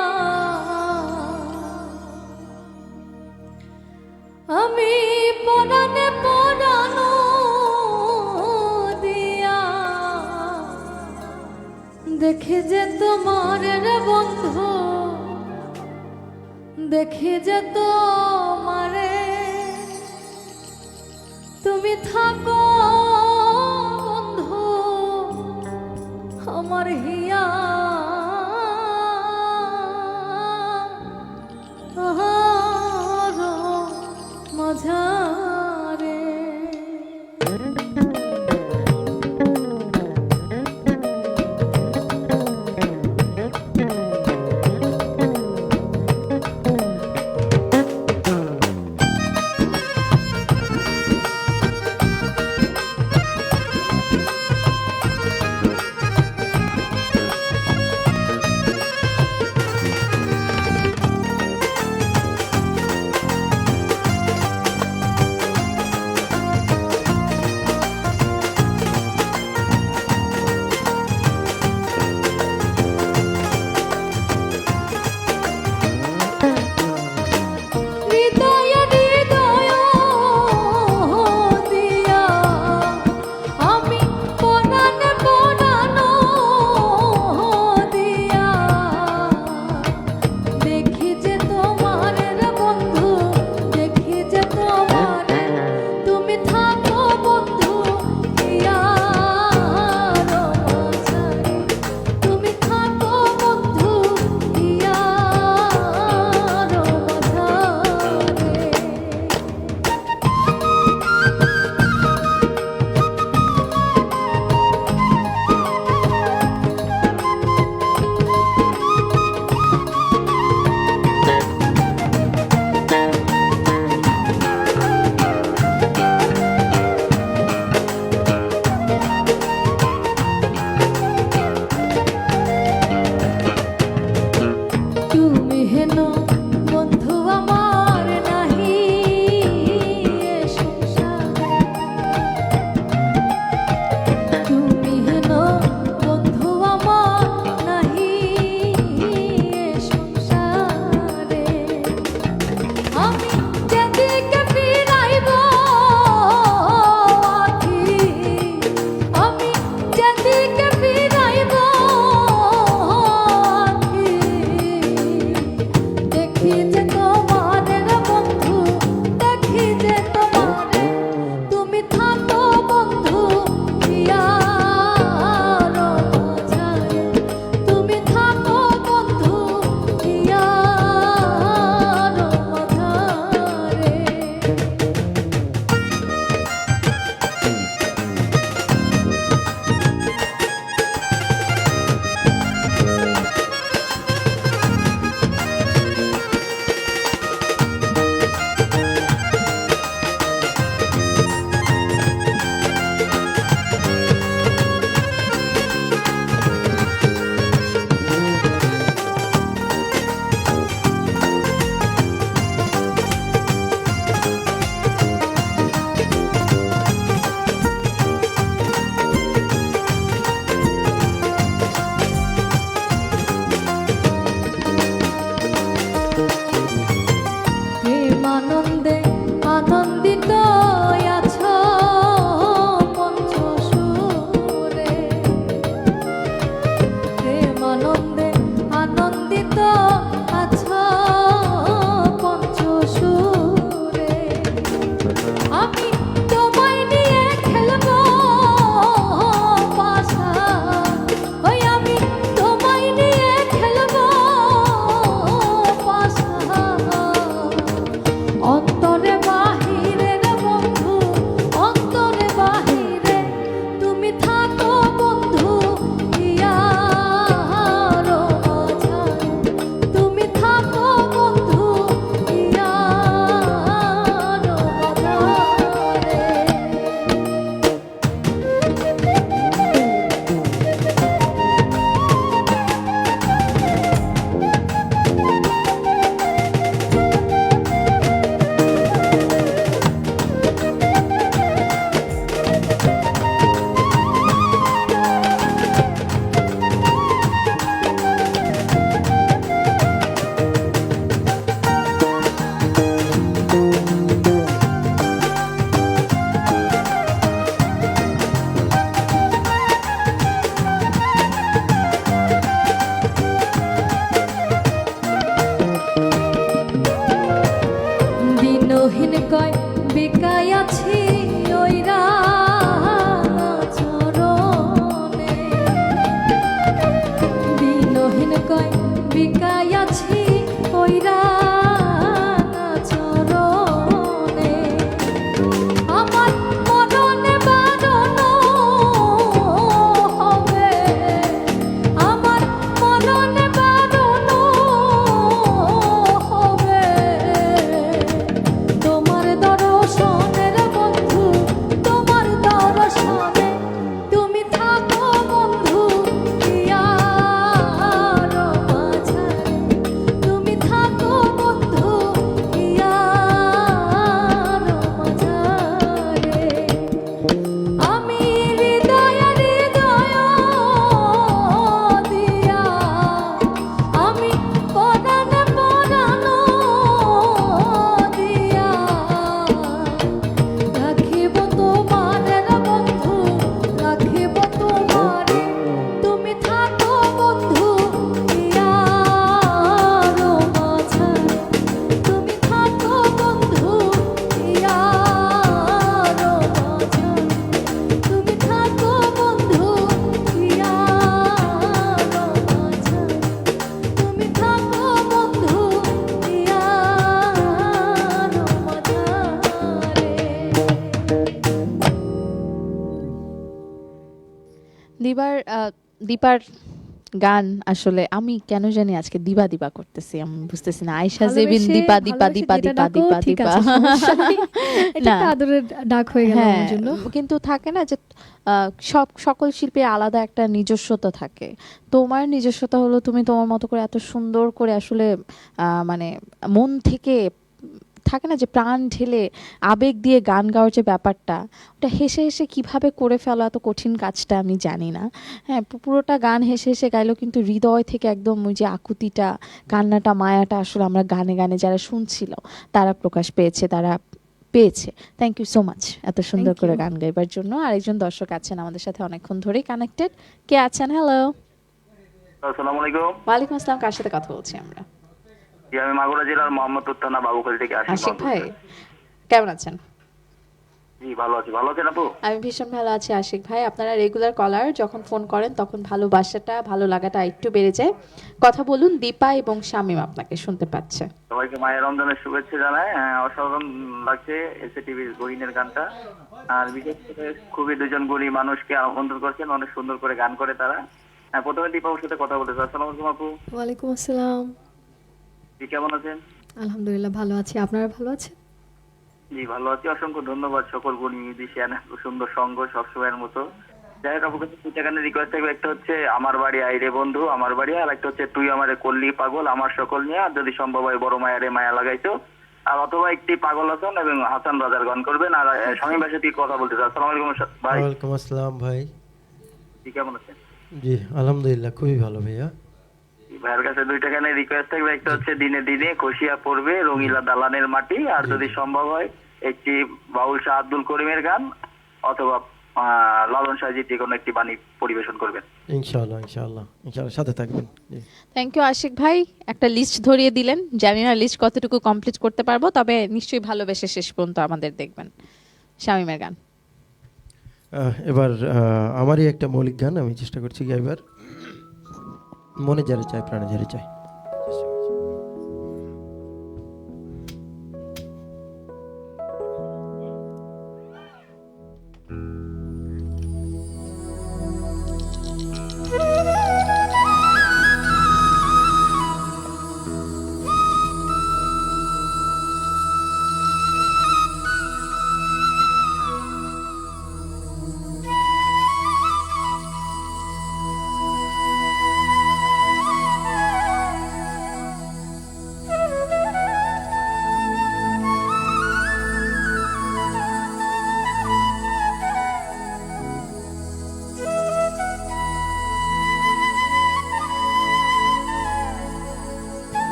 আমি পরাণে পরাণ দিয়া, দেখে যে তোমার রে বন্ধু, দেখে যে তোমারে, তুমি থাকো আমার হিয়া মাঝারে। দীপার গান আসলে আমি কেন জানি আজকে দিবা দিবা করতেছি, আমি বুঝতেছি না। আয়েশা জেবিন দীপা দীপা দীপা দীপা দীপা দীপা এটা একটা আদরের ডাক হয়ে গেল আমার জন্য। কিন্তু থাকে না যে সকল শিল্পীর আলাদা একটা নিজস্বতা থাকে। তোমার নিজস্বতা হলো তুমি তোমার মতো করে এত সুন্দর করে আসলে মানে মন থেকে থাকে না যে প্রাণ ঢেলে আবেগ দিয়ে গান গাওয়ার যে ব্যাপারটা, ওটা হেসে হেসে কিভাবে করে ফেলো এত কঠিন কাজটা আমি জানি না। হ্যাঁ, পুরোটা গান হেসে হেসে গাইলো, কিন্তু হৃদয় থেকে একদম ওই যে আকুতিটা, কান্নাটা, মায়াটা আসলে আমরা গানে গানে যারা শুনছিল তারা প্রকাশ পেয়েছে, তারা পেয়েছে। থ্যাংক ইউ সো মাচ এত সুন্দর করে গান গাইবার জন্য। আরেকজন দর্শক আছেন আমাদের সাথে অনেকক্ষণ ধরেই কানেক্টেড। কে আছেন? হ্যালো, আসসালামু আলাইকুম। ওয়ালাইকুম আসসালাম। কার সাথে কথা বলছি আমরা? আমি মাগুরা জেলার মোহাম্মদপুর থানা বাবুখালী থেকে আশিক ভাই, কেমন আছেন? জি ভালো আছি। ভালো আছেন আপু? আমি ভীষণ ভালো আছি আশিক ভাই। আপনারা রেগুলার কলার, যখন ফোন করেন তখন ভালোবাসাটা, ভালো লাগাটা একটু বেড়ে যায়। কথা বলুন, দীপা এবং শামীম আপনাকে শুনতে পাচ্ছে। সবাইকে মায়ের রমজানের শুভেচ্ছা জানাই। অসাধারণ লাগছে এসএটিভির গহিনের গানটা, আর বিশেষ করে খুবই দুজন গুণী মানুষকে আমন্ত্রণ করছেন, অনেক সুন্দর করে গান করে তারা। প্রথমে দীপার সাথে কথা বলতে চাই। আসসালামু আলাইকুম আপু। ওয়ালাইকুম আসসালাম। জি কেমন আছেন? আলহামদুলিল্লাহ ভালো আছি, আপনারা ভালো আছেন? জি ভালো আছি। অসংখ্য ধন্যবাদ সকল গুণী মিউজিশিয়ান, সুন্দর সঙ্গ সবসময়ের মতো। যাই হোক, আপনার কাছে দুইটা গানের রিকোয়েস্ট থাকবে। একটা হচ্ছে আমার বাড়ি আইরে বন্ধু আমার বাড়ি, আর একটা হচ্ছে তুই আমারে করলি পাগল আমার সকল নিয়ে, আর যদি সম্ভব হয় বড় মায়ারে মায়া লাগাইছো, আর অথবা একটি পাগল হাসান এবং হাসান রাজার গান করবেন। আর স্বামী ভাই সাথে কথা বলতে চাই। আসসালামু আলাইকুম ভাই। ওয়ালাইকুম আসসালাম ভাই। জি কেমন আছেন? জি আলহামদুলিল্লাহ খুবই ভালো ভাইয়া। ভাইয়ের কাছে দুইটা গানের রিকোয়েস্ট থাকবে। একটা হচ্ছে দিনে দিনে খসিয়া পড়বে রঙিলা দালানের মাটি, আর যদি সম্ভব হয় একটি বাউল শাহ আব্দুল করিমের গান, অথবা লালন সাহেব যে কোনো একটি বাণী পরিবেশন করবেন। ইনশাআল্লাহ ইনশাআল্লাহ ইনশাআল্লাহ সাথে থাকবেন। জি থ্যাংক ইউ আশিক ভাই। একটা লিস্ট ধরিয়ে দিলেন, জানি না লিস্ট কতটুকু কমপ্লিট করতে পারবো, তবে নিশ্চয়ই ভালোবেসে শেষ পর্যন্ত আমাদের দেখবেন। শামীমের গান এবার আমারই একটা মৌলিক গান আমি চেষ্টা করছি গাইবার, মনে যারে চায় প্রাণে যারে চায়।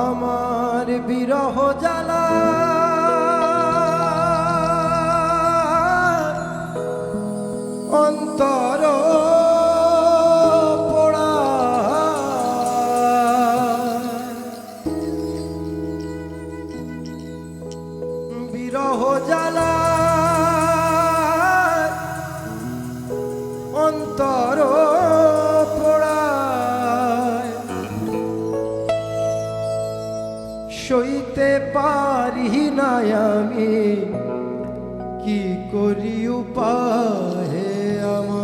আমার বিরহ জ্বালা অন্তর পোড়া, বিরহ জ্বালা অন্তর সইতে পারি না আমি, কি করি উপায় আমার।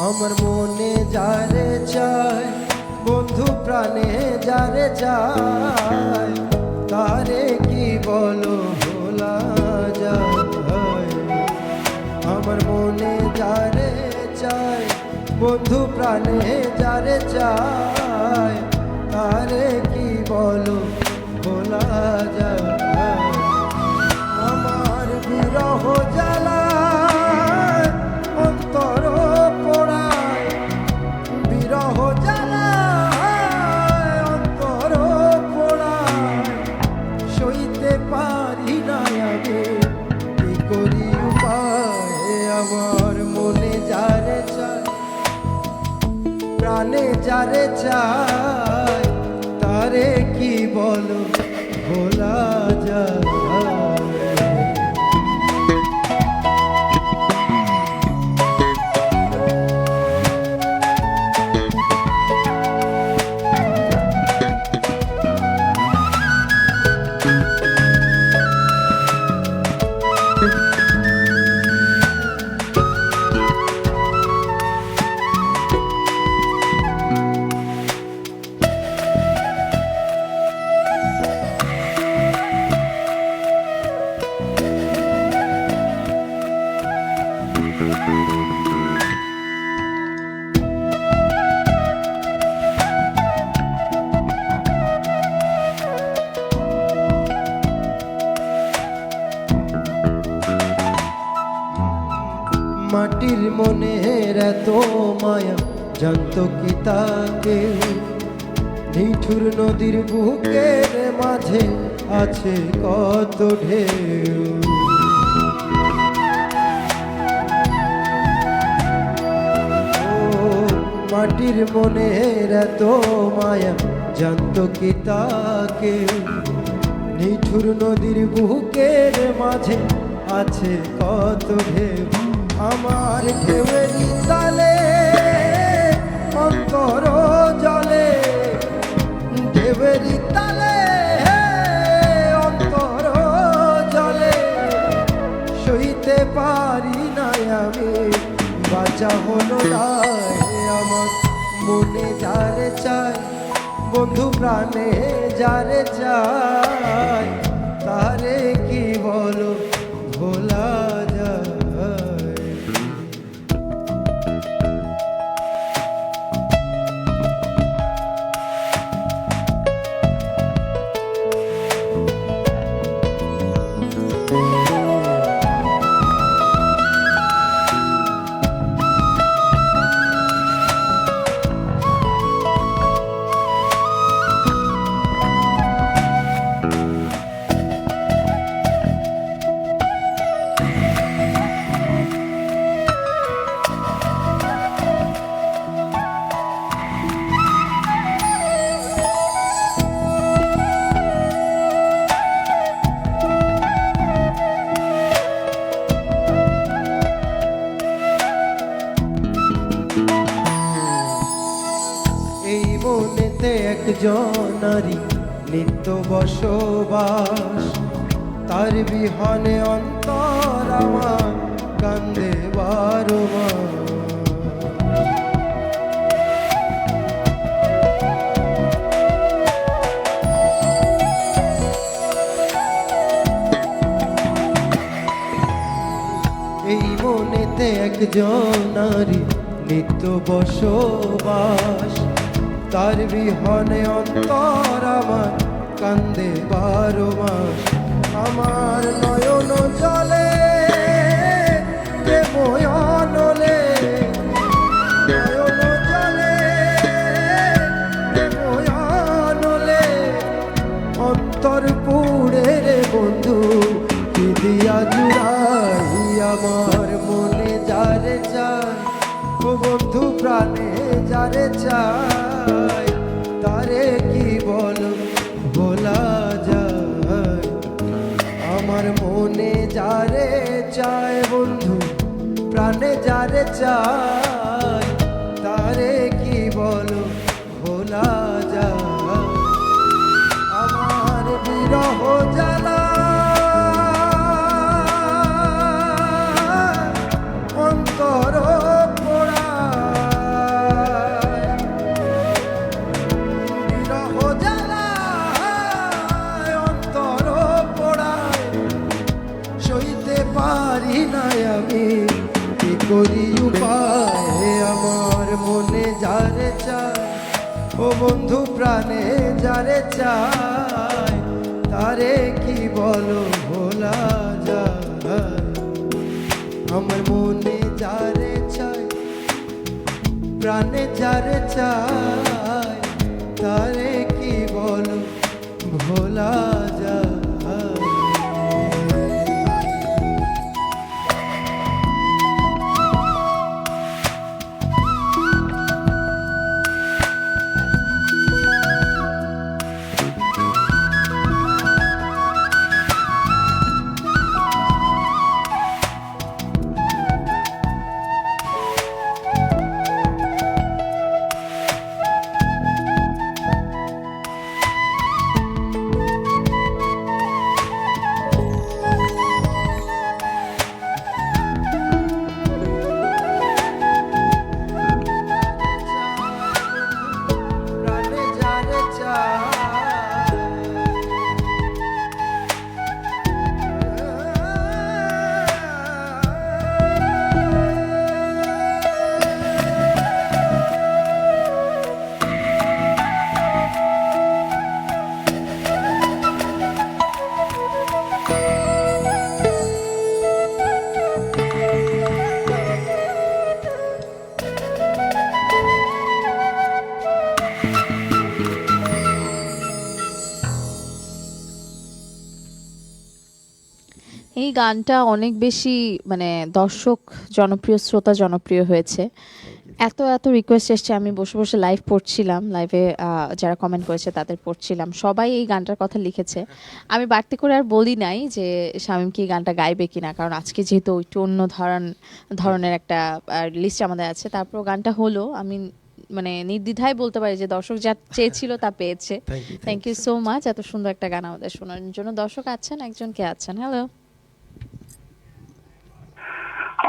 আমার মনে যারে চায় বন্ধু প্রাণে যারে চায়, তারে কি বলো ভোলা যায়। আমার মনে যারে চায় বন্ধু প্রাণে যারে চায় তারে কি বলো ভোলা যায় আমার বিরহ জ্বালায় অন্তর পোড়ায় বিরহ জ্বালায় অন্তর পোড়ায় সইতে পারি না আমি কি করি উপায় আমার মনে যারে চায় প্রাণে যারে চায় তারে কি বলো ভোলা যায় মাটির মনের এত মায়া জানতো কি তাকে নিঠুর নদীর বুকের মাঝে আছে কত ঢেউ মাটির মনের এত মায়া জানতো কি তাকে নিঠুর নদীর বুকের মাঝে আছে কত ঢেউ আমার ঢেউয়েরই তালে অন্তর জলে ঢেউয়েরই তালে অন্তর জলে সইতে পারি না আমি বাঁচা হলো না আমার মনে যারে চায় বন্ধু প্রাণে যারে চায় তারে কি বলো ভোলা যায় মনেতে একজনারি নিত্য বসবাস তার বিহনে অন্তর আমার কান্দে বারো মাস এই মনেতে একজনারি নিত্য বসবাস তার বিহনে অন্তর আমার কান্দে বারো মাস আমার নয়ন জলে ময়নলে নয়ন জলে ময়নলে অন্তর পুড়ে রে বন্ধু কি দিয়া জুড়াই আমার মনে যারে চায় ও বন্ধু প্রাণে যারে চায় তারে কি বলো ভোলা যায় আমার মনে যারে চায় বন্ধু প্রাণে যারে চায় তারে কি বলো ভোলা যায় আমার বিরহ জ্বালা অন্তর পারি না আমি কি করি উপায় আমার ও বন্ধু প্রাণে যারে চায় তারে কি বলো ভোলা যায় আমার মনে যারে চায় প্রাণে যারে চায় তারে কি বলো ভোলা যায় প্রাণে যারে চায় এই গানটা অনেক বেশি মানে দর্শক জনপ্রিয়, শ্রোতা জনপ্রিয় হয়েছে। এত এত রিকোয়েস্ট এসছে, আমি বসে বসে লাইভ পড়ছিলাম, লাইভে যারা কমেন্ট করেছে তাদের পড়ছিলাম, সবাই এই গানটার কথা লিখেছে। আমি বাড়তি করে আর বলি নাই যে শামীম কি এই গানটা গাইবে কিনা, কারণ আজকে যেহেতু একটু অন্য ধরনের একটা লিস্ট আমাদের আছে, তারপর গানটা হলো। আমি মানে নির্দ্বিধায় বলতে পারি যে দর্শক যা চেয়েছিল তা পেয়েছে। থ্যাংক ইউ সো মাচ এত সুন্দর একটা গান আমাদের শোনার জন্য। দর্শক আছেন, একজন কে আছেন? হ্যালো,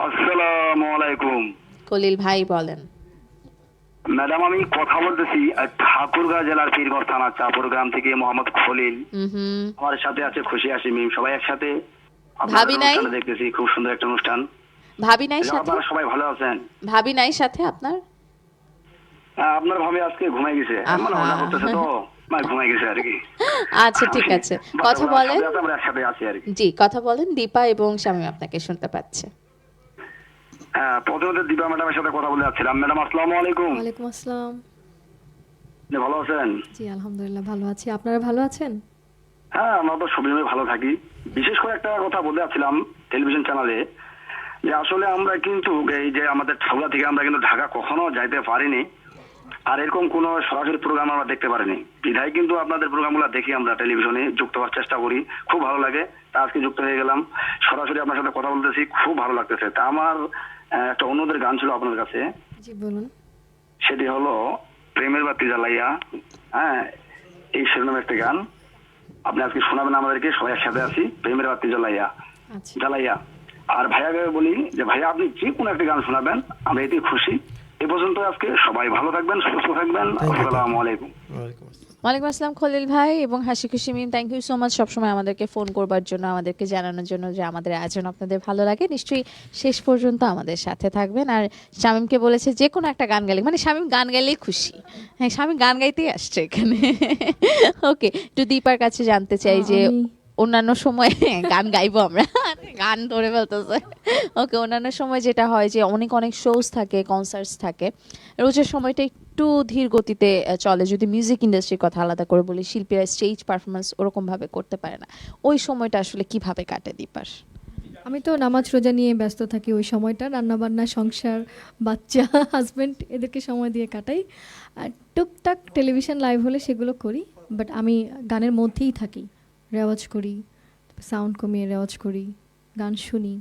আসসালামু আলাইকুম। কলিল ভাই বলেন। ম্যাডাম আমি কথা বলতেছি ঠাকুরগাঁও জেলার পীরগঞ্জ থানা চাপুর গ্রাম থেকে মোহাম্মদ খলিল। আমার সাথে আছে খুশি হাসিমিম, সবাই একসাথে ভাবি নাই দেখতেছি, খুব সুন্দর একটা অনুষ্ঠান। ভাবি নাই সাথে? আপনারা সবাই ভালো আছেন? ভাবি নাই সাথে আপনার? আপনার ভাবি আজকে ঘুমাই গেছে, মানে ওনা করতেছে তো ঘুমাই গেছে আর কি। আচ্ছা ঠিক আছে, কথা বলেন। আমরা একসাথে আছি আর কি। জি কথা বলেন। দীপা এবং শামীম আপনাকে শুনতে পাচ্ছে। হ্যাঁ, প্রথমে দীপা ম্যাডামের সাথে কথা বলে যাচ্ছিলাম। ম্যাডাম আসসালামু আলাইকুম। ওয়ালাইকুম আসসালাম। ভালো আছেন? জি আলহামদুলিল্লাহ ভালো আছি, আপনারা ভালো আছেন? হ্যাঁ, আমরা তো সবসময় ভালো থাকি। বিশেষ করে একটা কথা বলতে যাচ্ছিলাম টেলিভিশন চ্যানেলে, যে আসলে আমরা কিন্তু এই যে আমাদের ঠাকুরা থেকে আমরা কিন্তু ঢাকা কখনো যাইতে পারিনি, আর এরকম কোন সরাসরি প্রোগ্রাম আমরা দেখতে পারিনি। বিধায় কিন্তু আপনাদের প্রোগ্রামগুলো দেখি, আমরা টেলিভিশনে যুক্ত হওয়ার চেষ্টা করি, খুব ভালো লাগে। তা আজকে যুক্ত হয়ে গেলাম, সরাসরি আপনার সাথে কথা বলতেছি, খুব ভালো লাগতেছে। তা আমার একটা অনুরোধের গান ছিল আপনার কাছে। জি বলুন। সেটি হলো প্রেমের বাতি জ্বালাইয়া। হ্যাঁ, এই শিরোনামের একটা গান আপনি আজকে শোনাবেন আমাদেরকে, সবাই একসাথে আছি। প্রেমের বাতি জ্বালাইয়া জ্বালাইয়া। আর ভাইয়াকে বলি যে ভাইয়া আপনি যে কোনো একটা গান শোনাবেন, আমরা এতেই খুশি। এ পর্যন্ত আজকে সবাই ভালো থাকবেন, সুস্থ থাকবেন। আসসালামু আলাইকুম। ওয়ালাইকুম আসসালাম খলিল ভাই এবং হাসি খুশি মিম, থ্যাংক ইউ সো মাচ সবসময় আমাদেরকে ফোন করবার জন্য, আমাদেরকে জানানোর জন্য যে আমাদের আয়োজন আপনাদের ভালো লাগে। নিশ্চয়ই শেষ পর্যন্ত আমাদের সাথে থাকবেন। আর শামীমকে বলেছে যে কোনো একটা গান গাইলে, মানে শামীম গান গাইলেই খুশি। হ্যাঁ, শামীম গান গাইতেই আসছে এখানে। ওকে, একটু দীপার কাছে জানতে চাই যে অন্যান্য সময় গান গাইবো আমরা, গান ধরে ফেলতেছে। ওকে, অন্যান্য সময় যেটা হয় যে অনেক অনেক শোজ থাকে, কনসার্টস থাকে, রোজের সময়টা একটু ধীর গতিতে চলে। যদি মিউজিক ইন্ডাস্ট্রির কথা আলাদা করে বলি, শিল্পীরা স্টেজ পারফরমেন্স ওরকম ভাবে করতে পারে না। ওই সময়টা আসলে কিভাবে কাটে দীপার? আমি তো নামাজ রোজা নিয়ে ব্যস্ত থাকি ওই সময়টা, রান্নাবান্না, সংসার, বাচ্চা, হাজব্যান্ড, এদেরকে সময় দিয়ে কাটাই। আর টুকটাক টেলিভিশন লাইভ হলে সেগুলো করি, বাট আমি গানের মধ্যেই থাকি, রেওয়াজ করি, সাউন্ড কমিয়ে রেওয়াজ করি, গান শুনি।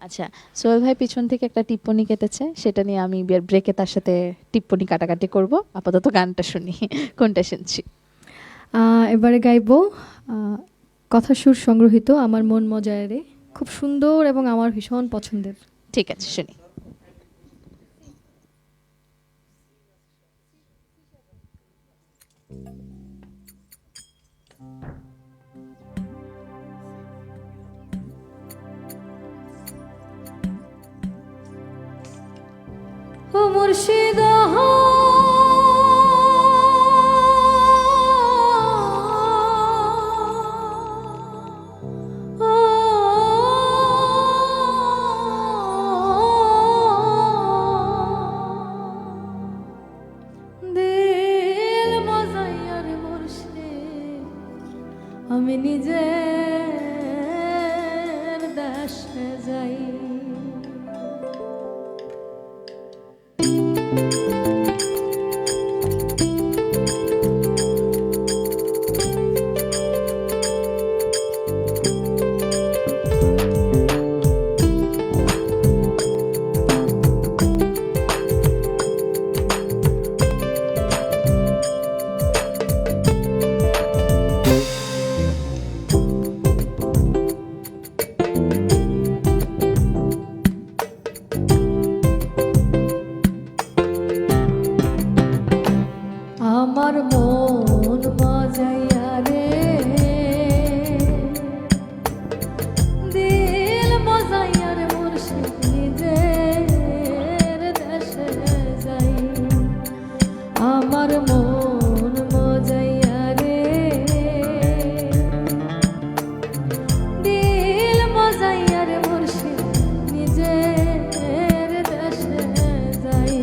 আচ্ছা, সোহেল ভাই পিছন থেকে একটা টিপ্পনি কেটেছে, সেটা নিয়ে আমি ব্রেকে তার সাথে টিপ্পনি কাটাকাটি করব। আপাতত গানটা শুনি, কোনটা শুনছি? এবারে গাইব কথা সুর সংগ্রহীত আমার মন মজায় রে, খুব সুন্দর এবং আমার ভীষণ পছন্দের। ঠিক আছে, শুনি। ও মুর্শিদ আমি নিজের দেশে যাই। আমার মন মজাইয়া রে, দিল মজাইয়া রে, মুর্শিদ নিজের দেশে যাই। আমার মন মজাইয়া রে, দিল মজাইয়া রে, মুর্শিদ নিজের দেশে যাই।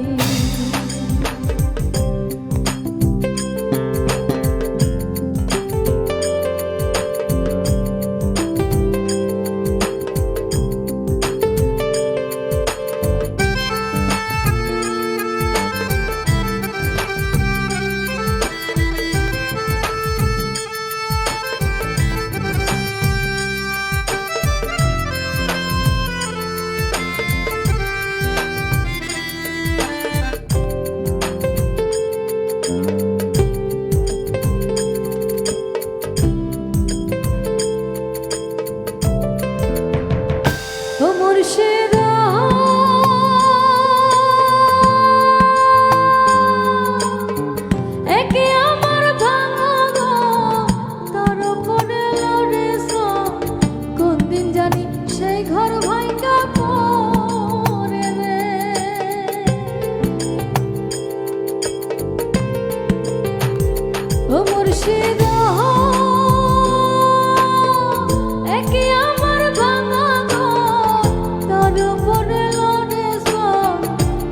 ও মুর্শিদ একে আমার ভাঙা তোর উপরে লড়েছ, কোন দিন জানি সেই ঘর ভাঙা পড়ে রে। ও মুর্শিদ একে আমার ভাঙা তোর উপরে লড়েছ,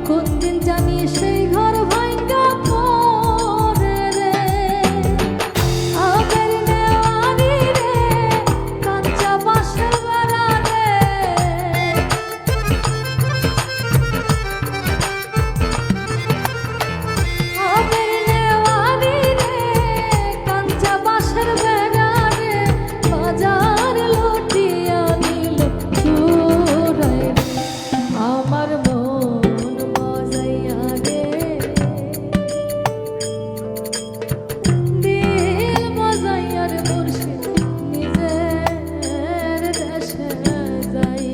কোন দিন জানি সেই ঘর ভাঙা পড়ে রে। আবের নেওয়ারি রে, কাঁচা বাঁশের বেড়া রে, আবের নেওয়ারি রে, কাঁচা বাঁশের বেড়া রে, বাজার লুটিয়া নিল চোরাই রে। আমার মন মজাইয়া রে, দিল মজাইয়া রে, মুর্শিদ নিজের দেশে যাই।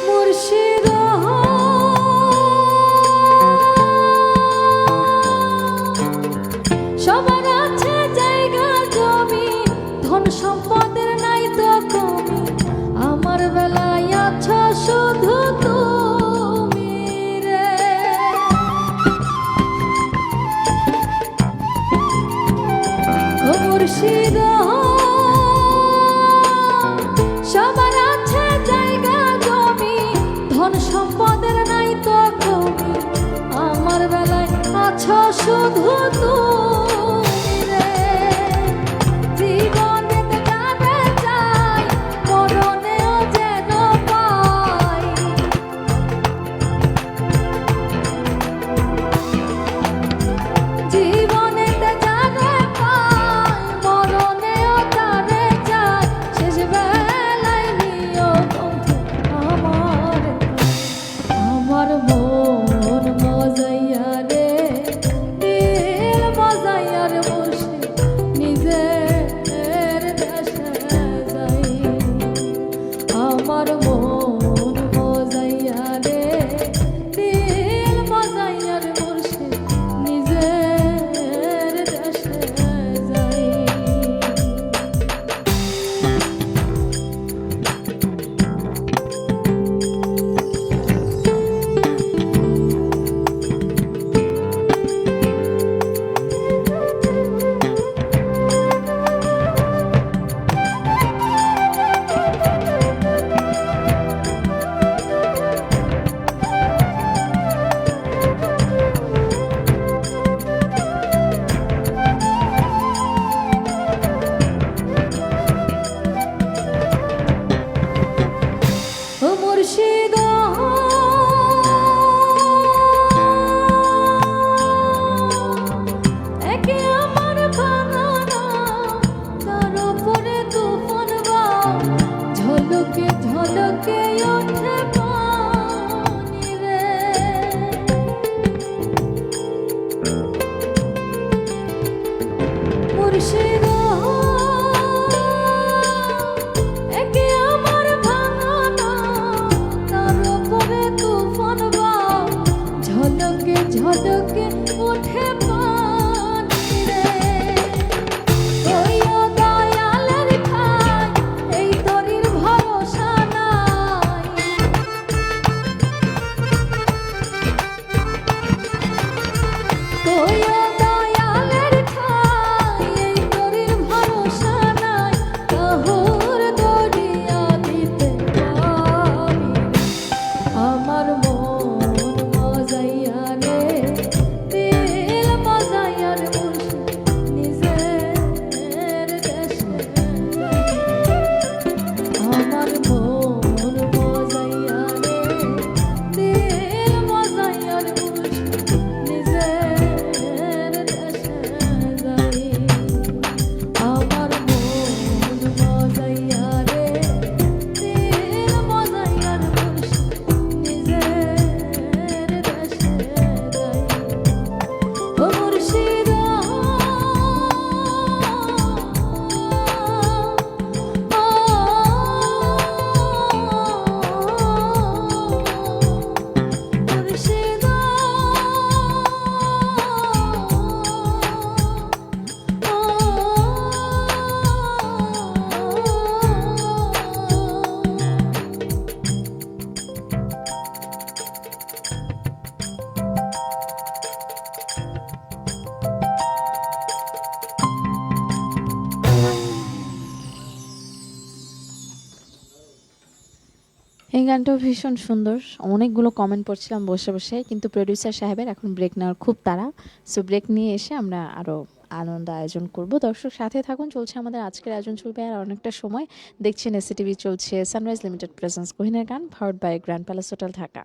মুর্শিদ সবার আছে জায়গা জমি, ধন সম্পদের নাই তো কমি, আমার বেলায় আছো শুধু তুমি রে। ও মুর্শিদ সবার আছে জায়গা জমি, ধন সম্পদের নাই তো কমি, আমার বেলায় আছো শুধু তুমি রে। জীবনেতে কাঁদে যাই, মরণেও যেন পাই, জীবনেতে যারে পাই, মরণেও তারে যাই, শেষ বেলায় নিও বন্ধু আমার। আমার মন মজাইয়া রে, দিল মজা চোখে ওঠে পানি রে ওই ও দয়ালের ঠাই এই তরির ভরসা নাই ওই ও দয়ালের ঠাই এই তরির ভরসা নাই কাহুর দরিয়া দিতে পারি আমার মন মজাইয়া রে দিল মজাইয়ার মুর্শিদ নিজের দেশে আমার মন মজাইয়া রে দিল মজাইয়ার মুর্শিদ নিজের দেশে যাই আমার মন মজাইয়া রে দিল মজাইয়ার মুর্শিদ নিজের দেশে যাই ও মুর্শিদ এই গানটাও ভীষণ সুন্দর। অনেকগুলো কমেন্ট পড়ছিলাম বসে বসে, কিন্তু প্রোডিউসার সাহেবের এখন ব্রেক নেওয়ার খুব তাড়া। সো ব্রেক নিয়ে এসে আমরা আরও আনন্দ আয়োজন করব। দর্শক সাথে থাকুন, চলছে আমাদের আজকের আয়োজন, চলবে আর অনেকটা সময়। দেখছেন এসিটিভি, চলছে সানরাইজ লিমিটেড প্রেজেন্স কোহিনের গান, powered by Grand Palace Hotel Dhaka.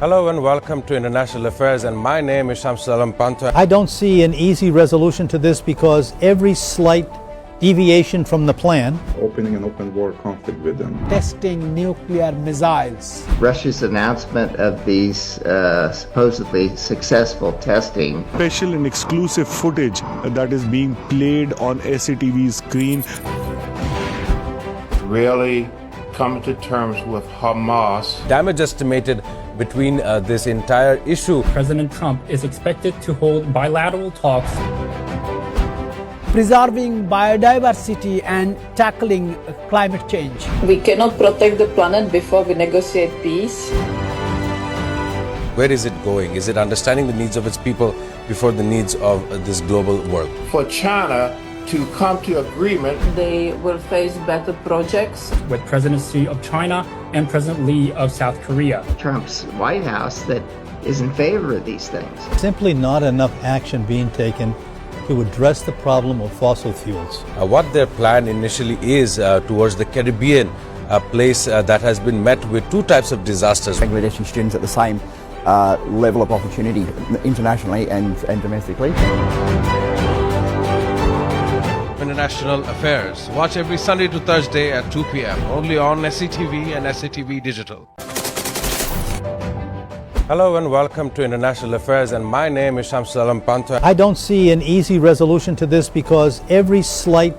Hello and welcome to International Affairs, and my name is Shamsul Alam Pantha. I don't see an easy resolution to this because every slight deviation from the plan, Opening an open war conflict with them. Testing nuclear missiles. Russia's announcement of these supposedly successful testing. Special and exclusive footage that is being played on SCTV's screen. Really come to terms with Hamas. Damage estimated between this entire issue. President Trump is expected to hold bilateral talks. Preserving biodiversity and tackling climate change. We cannot protect the planet before we negotiate peace. Where is it going? Is it understanding the needs of its people before the needs of this global world? For China to come to agreement. They will face better projects. With President Xi of China and President Lee of South Korea. Trump's White House that is in favor of these things. simply not enough action being taken to address the problem of fossil fuels. What their plan initially is towards the Caribbean, a place that has been met with two types of disasters. Bangladeshi students at the same level of opportunity internationally and domestically. International Affairs. Watch every Sunday to Thursday at 2 p.m. only on SCTV and SCTV Digital. Hello and welcome to International Affairs, and my name is Shamsul Alam Pantha. I don't see an easy resolution to this because every slight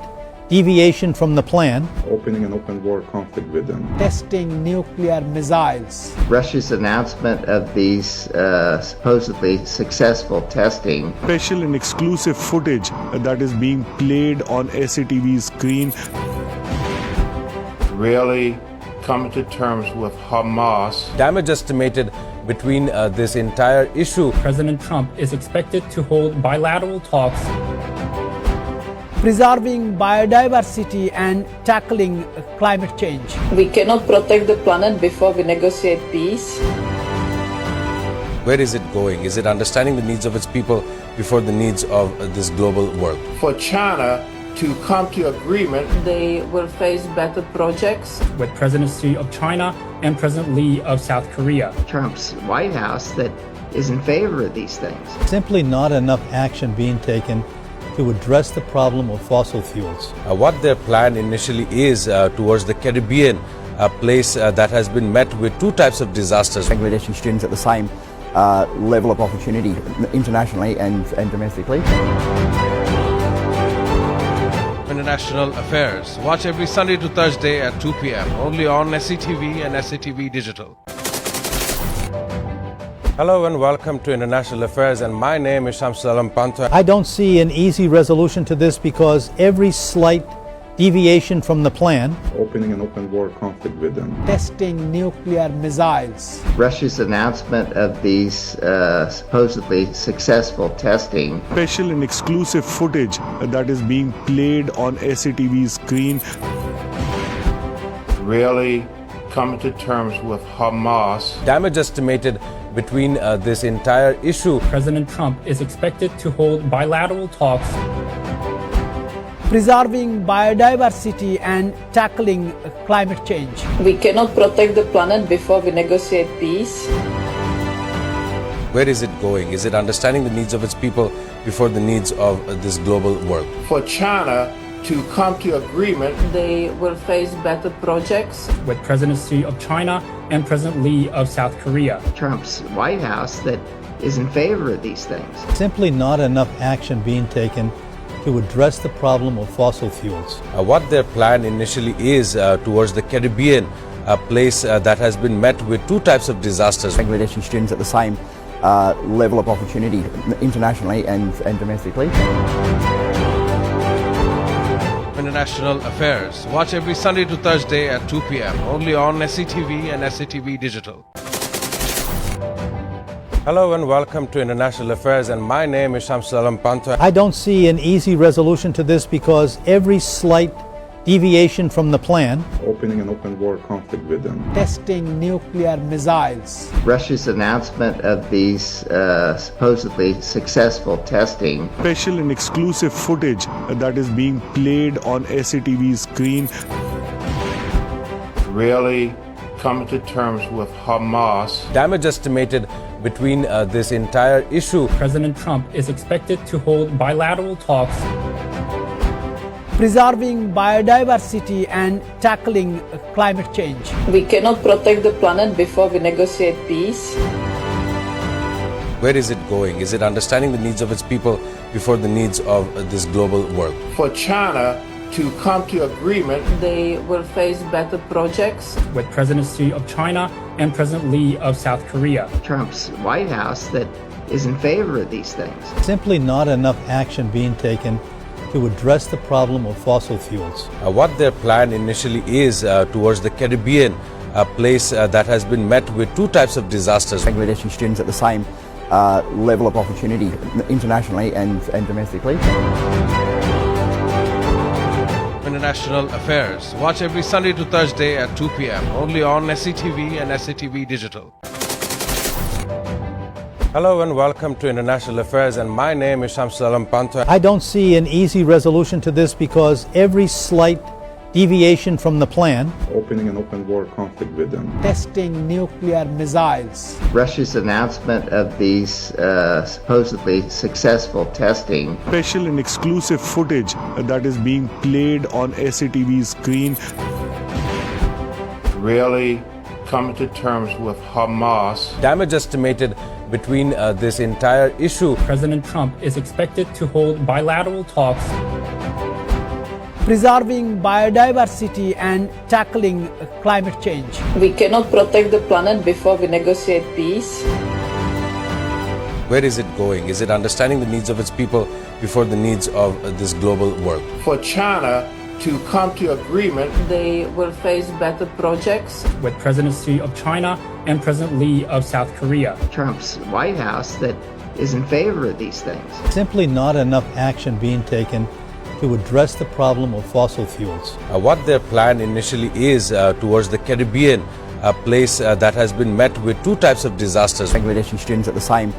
deviation from the plan, Opening an open war conflict with them. Testing nuclear missiles. Russia's announcement of these supposedly successful testing. Special and exclusive footage that is being played on SCTV's screen. Really come to terms with Hamas. Damage estimated between this entire issue. President Trump is expected to hold bilateral talks. Preserving biodiversity and tackling climate change. We cannot protect the planet before we negotiate peace. Where is it going? Is it understanding the needs of its people before the needs of this global world? For China to come to agreement. They will face better projects. With President Xi of China and President Lee of South Korea. Trump's White House that is in favor of these things. simply not enough action being taken to address the problem of fossil fuels. What their plan initially is towards the Caribbean, a place that has been met with two types of disasters. Bangladeshi students at the same level of opportunity internationally and domestically. International Affairs. Watch every Sunday to Thursday at 2 p.m. only on SCTV and SCTV Digital. Hello and welcome to International Affairs, and my name is Shamsul Alam Panta. I don't see an easy resolution to this because every slight deviation from the plan, Opening an open war conflict with them. Testing nuclear missiles. Russia's announcement of these supposedly successful testing. Special and exclusive footage that is being played on SCTV screen. Really coming to terms with Hamas. Damage estimated between this entire issue. President Trump is expected to hold bilateral talks. Preserving biodiversity and tackling climate change. We cannot protect the planet before we negotiate peace. Where is it going? Is it understanding the needs of its people before the needs of this global world? For China to come to agreement. They will face better projects. With President Xi of China and President Lee of South Korea. Trump's White House that is in favor of these things. simply not enough action being taken to address the problem of fossil fuels. What their plan initially is towards the Caribbean, a place that has been met with two types of disasters. Bangladeshi students at the same level of opportunity internationally and domestically. International Affairs. Watch every Sunday to Thursday at 2 p.m. only on SCTV and SCTV Digital. Hello and welcome to International Affairs, and my name is Shamsul Alam Panta. I don't see an easy resolution to this because every slight deviation from the plan, Opening an open war conflict with them. Testing nuclear missiles. Russia's announcement of these supposedly successful testing. Special and exclusive footage that is being played on SCTV screen. Really coming to terms with Hamas. Damage estimated between this entire issue. President Trump is expected to hold bilateral talks. Preserving biodiversity and tackling climate change. We cannot protect the planet before we negotiate peace. Where is it going? Is it understanding the needs of its people before the needs of this global world? For China to come to agreement. They will face better projects. With President Xi of China and President Lee of South Korea. Trump's White House that is in favor of these things. simply not enough action being taken to address the problem of fossil fuels. What their plan initially is towards the Caribbean, a place that has been met with two types of disasters. Bangladeshi students at the same level of opportunity internationally and domestically. International Affairs. Watch every Sunday to Thursday at 2 p.m. only on SCTV and SCTV Digital. Hello and welcome to International Affairs, and my name is Shamsul Alam Panta. I don't see an easy resolution to this because every slight deviation from the plan, Opening an open war conflict with them. Testing nuclear missiles. Russia's announcement of these supposedly successful testing. Special and exclusive footage that is being played on SCTV screen. Really coming to terms with Hamas. Damage estimated between this entire issue. President Trump is expected to hold bilateral talks. Preserving biodiversity and tackling climate change. We cannot protect the planet before we negotiate peace. Where is it going? Is it understanding the needs of its people before the needs of this global world? For China to come to agreement. They will face better projects. With President Xi of China and President Lee of South Korea. Trump's White House that is in favor of these things. simply not enough action being taken to address the problem of fossil fuels. What their plan initially is towards the Caribbean, a place that has been met with two types of disasters. Bangladeshi students at the same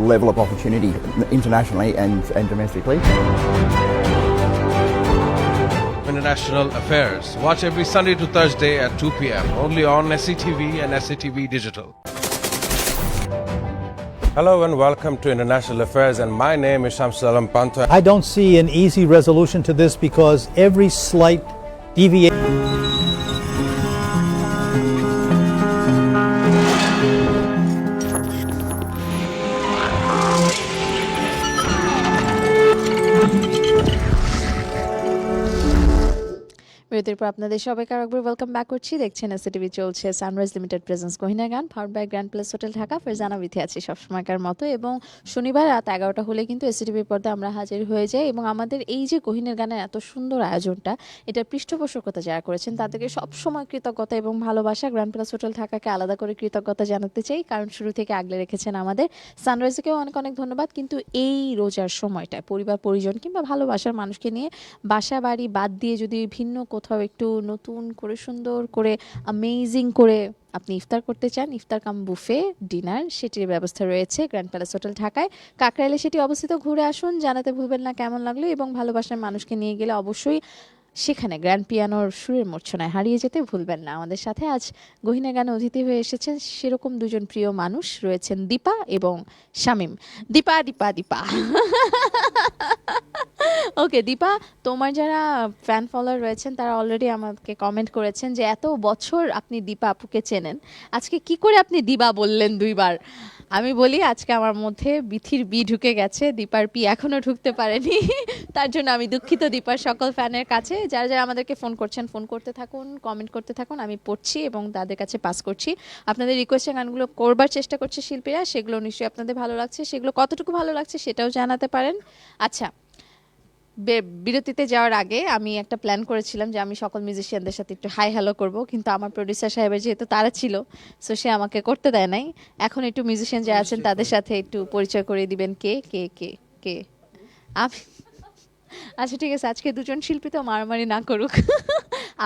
level of opportunity internationally and domestically. International Affairs. Watch every Sunday to Thursday at 2 p.m. only on SCTV and SCTV Digital. Hello and welcome to International Affairs, and my name is Shamsul Alam Panta. I don't see an easy resolution to this because every slight deviation. বিরতির পর আপনাদের সবাইকে আরেকবার welcome back করছি। দেখছেন STV, চলছে sunrise limited presence গহিনার গান, powered by Grand Place Hotel Dhaka. Farzana Bithi আছি সবসময়কার মতো, এবং শনিবার রাত 11টা হলে কিন্তু এসটিভির পর্দায় আমরা হাজির হয়ে যাই। এবং আমাদের এই যে গহিনের গানের এত সুন্দর আয়োজনটা, এটার পৃষ্ঠপোষকতা যারা করেছেন তাদেরকে সবসময় কৃতজ্ঞতা এবং ভালোবাসা। গ্র্যান্ড প্লেস হোটেল ঢাকাকে আলাদা করে কৃতজ্ঞতা জানাতে চাই, কারণ শুরু থেকে আগলে রেখেছেন আমাদের। সানরাইজকেও অনেক অনেক ধন্যবাদ। কিন্তু এই রোজার সময়টায় পরিবার পরিজন কিংবা ভালোবাসার মানুষকে নিয়ে বাসা বাড়ি বাদ দিয়ে যদি ভিন্ন কোথাও একটু নতুন করে সুন্দর করে অ্যামেজিং করে আপনি ইফতার করতে চান, ইফতার কাম বুফে ডিনার, সেটির ব্যবস্থা রয়েছে গ্র্যান্ড প্যালেস হোটেল ঢাকায়। কাকরাইলে সেটি অবস্থিত। ঘুরে আসুন, জানাতে ভুলবেন না কেমন লাগলো, এবং ভালোবাসার মানুষকে নিয়ে গেলে অবশ্যই সেখানে গ্র্যান্ড পিয়ানোর সুরের মূর্ছনায় হারিয়ে যেতে ভুলবেন না। আমাদের সাথে আজ গহিনা গানে অতিথি হয়ে এসেছেন সেরকম দুজন প্রিয় মানুষ রয়েছেন, দীপা এবং শামীম। দীপা দীপা দীপা ওকে দীপা, তোমার যারা ফ্যান ফলোয়ার রয়েছেন তারা অলরেডি আমাকে কমেন্ট করেছেন যে এত বছর আপনি দীপা আপুকে চেনেন, আজকে কি করে আপনি দিবা বললেন দুইবার। আমি বলি আজকে আমার মধ্যে বিথির বি ঢুকে গেছে, দীপার পি এখনো ঢুকতে পারেনি। তার জন্য আমি দুঃখিত দীপার সকল ফ্যানের কাছে। যারা যারা আমাদেরকে ফোন করছেন, ফোন করতে থাকুন, কমেন্ট করতে থাকুন, আমি পড়ছি এবং তাদের কাছে পাস করছি। আপনাদের রিকোয়েস্টের গানগুলো করবার চেষ্টা করছে শিল্পীরা, সেগুলো নিশ্চয়ই আপনাদের ভালো লাগছে, সেগুলো কতটুকু ভালো লাগছে সেটাও জানাতে পারেন। আচ্ছা, বিরতিতে যাওয়ার আগে আমি একটা প্ল্যান করেছিলাম যে আমি সকল মিউজিশিয়ানদের সাথে একটু হাই হ্যালো করবো, কিন্তু আমার প্রডিউসার সাহেবের যেহেতু তারা ছিল, সো সে আমাকে করতে দেয় নাই। এখন একটু মিউজিশিয়ান যারা আছেন তাদের সাথে একটু পরিচয় করে দিবেন কে কে কে কে আমি। আচ্ছা ঠিক আছে, আজকে দুজন শিল্পী তো মারামারি না করুক,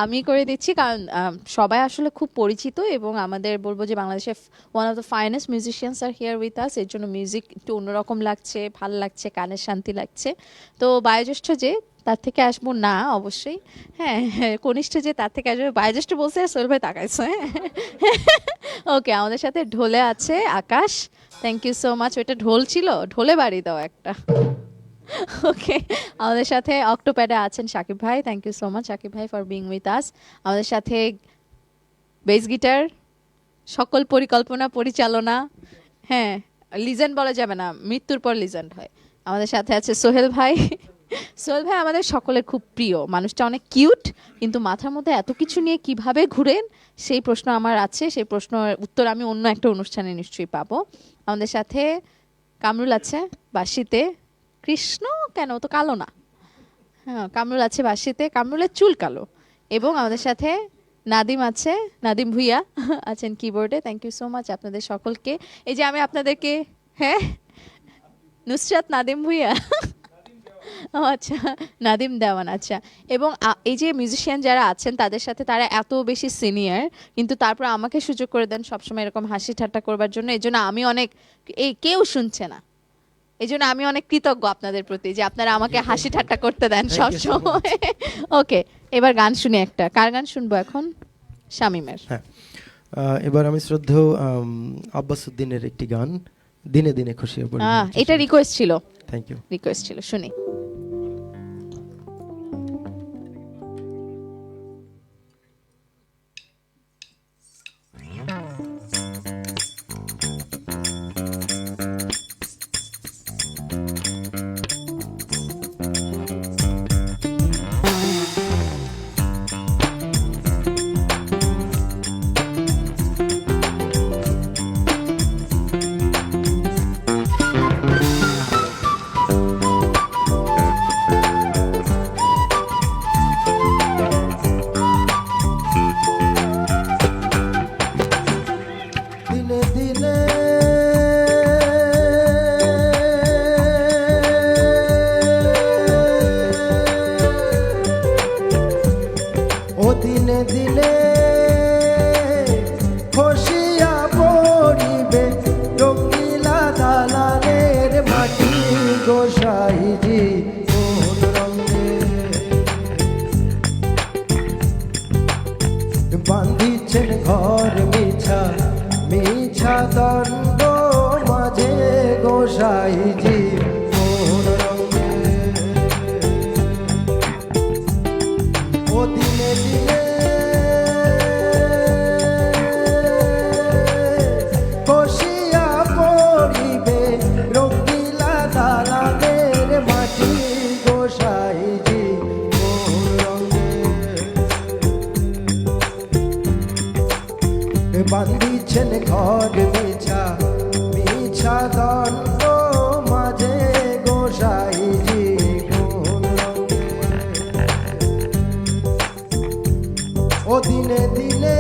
আমি করে দিচ্ছি, কারণ সবাই আসলে খুব পরিচিত এবং আমাদের বলবো যে বাংলাদেশের one of the finest musicians R here with us. এর জন্য মিউজিক একটু অন্যরকম লাগছে, ভালো লাগছে, কানের শান্তি লাগছে। তো বয়োজ্যেষ্ঠ যে তার থেকে আসবো না অবশ্যই, হ্যাঁ কনিষ্ঠ যে তার থেকে আসবে। বয়োজ্যেষ্ঠ বলছে সোহেল ভাই তাকাইছে, ওকে। আমাদের সাথে ঢোলে আছে আকাশ, থ্যাংক ইউ সো মাচ। ওইটা ঢোল ছিল, ঢোলে বাড়ি দাও একটা। ওকে, আমাদের সাথে অক্টোপ্যাডে আছেন সাকিব ভাই, thank you so much Sakib ভাই ফর বিং উইথ আস। আমাদের সাথে বেস গিটার, সকল পরিকল্পনা পরিচালনা, হ্যাঁ লিজেন্ড বলা যাবে না, মৃত্যুর পর লিজেন্ড হয়। আমাদের সাথে আছে সোহেল ভাই। সোহেল ভাই আমাদের সকলের খুব প্রিয়, মানুষটা অনেক কিউট, কিন্তু মাথার মধ্যে এত কিছু নিয়ে কিভাবে ঘুরেন সেই প্রশ্ন আমার আছে, সেই প্রশ্নের উত্তর আমি অন্য একটা অনুষ্ঠানে নিশ্চয়ই পাবো। আমাদের সাথে কামরুল আছে বাঁশিতে, কৃষ্ণ কেন, ও তো কালো না, হ্যাঁ কামরুল আছে বাঁশিতে, কামরুলের চুল কালো। এবং আমাদের সাথে নাদিম আছে, নাদিম ভুইয়া আছেন কিবোর্ডে, থ্যাংক ইউ সো মাচ আপনাদের সকলকে। এই যে আমি আপনাদেরকে, হ্যাঁ নুসরাত নাদিম ভুইয়া, ও আচ্ছা নাদিম দেওয়ান, আচ্ছা। এবং এই যে মিউজিশিয়ান যারা আছেন তাদের সাথে তারা এত বেশি সিনিয়র, কিন্তু তারপর আমাকে সুযোগ করে দেন সবসময় এরকম হাসি ঠাট্টা করবার জন্য। এই জন্য আমি অনেক, এই কেউ শুনছে না, এই জন্য আমি অনেক কৃতজ্ঞ আপনাদের প্রতি যে আপনারা আমাকে হাসি ঠাট্টা করতে দেন সবসময়। ওকে, এবার গান শুনি একটা। কার গান শুনবো এখন? শামীমের। হ্যাঁ, এবার আমি শ্রদ্ধেয় আব্বাস উদ্দিনের একটি গান, দিনে দিনে খুশি হব। এটা রিকোয়েস্ট ছিল, থ্যাংক ইউ, রিকোয়েস্ট ছিল, শুনি। দিনে দিনে খসিয়া পড়িবে রঙিলা দালানের মাটি গোসাইজি কোন রঙে বান্ধিছেন ঘর মিছা মিছা দণ্ড মাঝে গোসাইজি কোন রঙে ও দিনে দিনে খসিয়া পড়িবে রঙিলা দালানের মাটি গোসাইজি কোন রঙে বান্ধিছেন ঘর মিছা মিছা দণ্ড মাঝে গোসাইজি কোন রঙে ও দিনে দিনে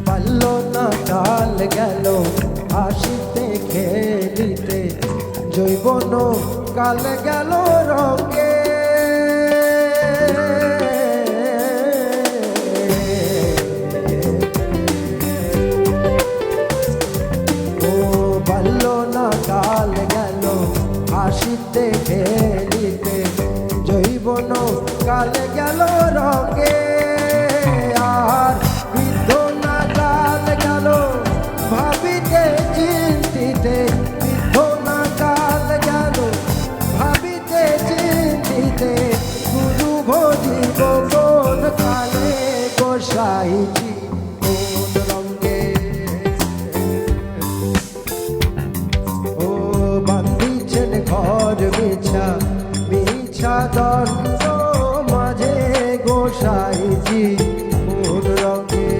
পারলো না কাল গেল আসিতে খেলিতে জৈবন কাল গেল রঙে ও পারলো না কাল গেল আসিতে খেলিতে জৈবন কাল গেল রঙে আর বৃদ্ধ না কাল গেল ভাবিতে চিন্তিতে বৃদ্ধ না কাল গেল ভাবিতে চিন্তিতে গুরু ভজিব কোন কালে গোসাইজি কোন রঙে ও বান্ধিছেন ঘর মিছা মিছা দণ্ড মাঝে গোসাইজি কোন রঙে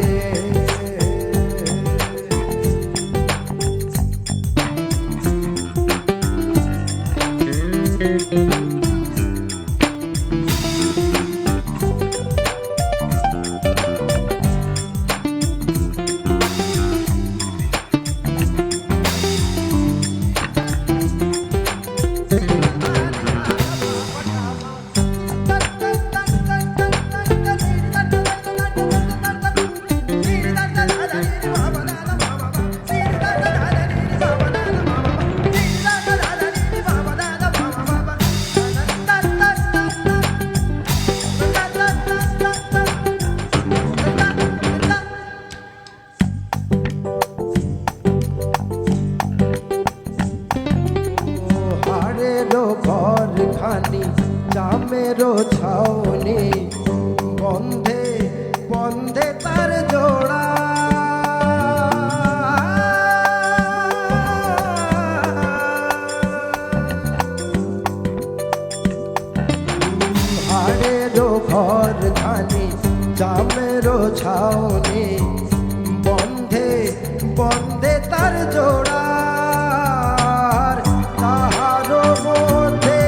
হাড়েরও ঘর খানি জামেরও ছাউনি বন্ধে বন্ধে তার জোড়া হাড়েরও ঘর খানি জামেরও ছাউনি বন্ধে বন্ধে তার জোড়া তাহারও মধ্যে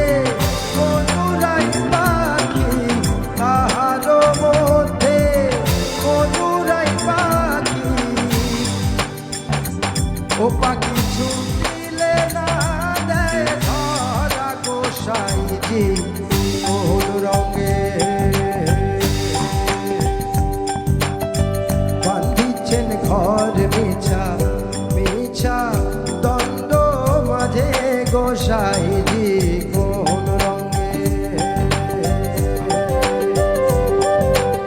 মধুরাই পাখি তাহারও মধ্যে মধুরাই পাখি ও পাখি ছুটিলে না দেয় ধরা গোসাইজি কোন রঙে বান্ধিছেন ঘর মিছা মিছা দণ্ড মাঝে গোসাইজি কোন রঙে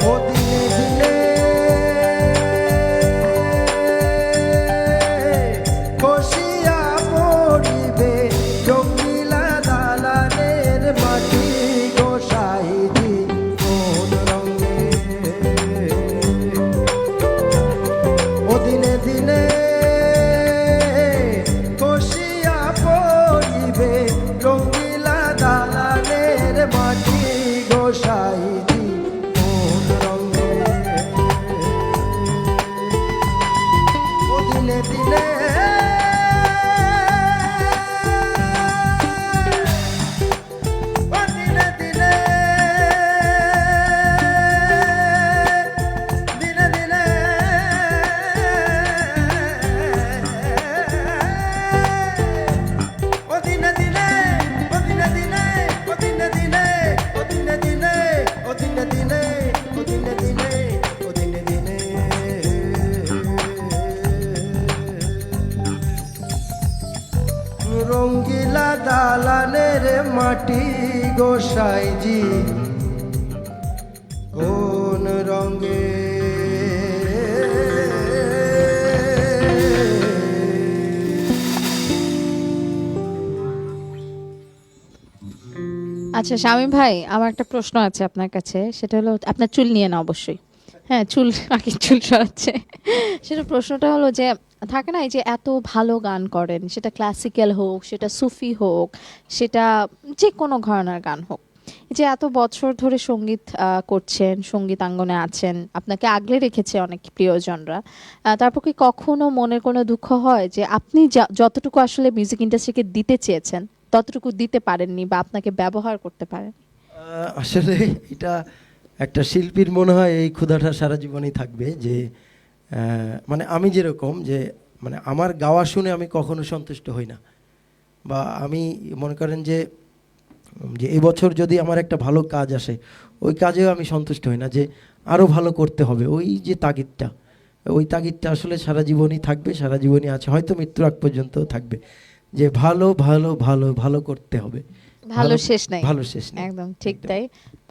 ও দিনে দিনে কষিয়া পড়িবে জঙ্গিলা দালানের মাটি গোসাইজি কোন রঙে ও দিনে দিনে কষিয়া পড়িবে রঙিলা রঙ্গিলা দালানের মাটি গোসাইজি কোন রঙে আচ্ছা শামীম ভাই, আমার একটা প্রশ্ন আছে আপনার কাছে, সেটা হলো আপনার চুল নিয়ে না অবশ্যই, হ্যাঁ চুল আগে চুল সরাচ্ছে, সেটা প্রশ্নটা হলো যে থাকে না এই যে এত ভালো গান করেন, সেটা ক্লাসিক্যাল হোক, সেটা সুফি হোক, সেটা যে কোনো ঘরানার গান হোক, এই যে এত বছর ধরে সঙ্গীত করছেন, সঙ্গীতাঙ্গনে আছেন, আপনাকে আগলে রেখেছে অনেক প্রিয়জনরা, তারপর কি কখনো মনের কোনো দুঃখ হয় যে আপনি যতটুকু আসলে মিউজিক ইন্ডাস্ট্রিকে দিতে চেয়েছেন ততটুকু দিতে পারেননি বা আপনাকে ব্যবহার করতে পারেন? আসলে এটা একটা শিল্পীর মনে হয় এই ক্ষুধাটা সারা জীবনই থাকবে, যে মানে আমি যেরকম যে মানে আমার গাওয়া শুনে আমি কখনো সন্তুষ্ট হই না, বা আমি মনে করেন যে এই বছর যদি আমার একটা ভালো কাজ আসে ওই কাজেও আমি সন্তুষ্ট হই না, যে আরও ভালো করতে হবে, ওই যে তাগিদটা আসলে সারা জীবনই থাকবে, সারা জীবনই আছে, হয়তো মৃত্যুর আগ পর্যন্ত থাকবে, যে ভালো ভালো ভালো ভালো করতে হবে। ভালো শেষ নাই, ভালো শেষ নাই, একদম ঠিক তাই,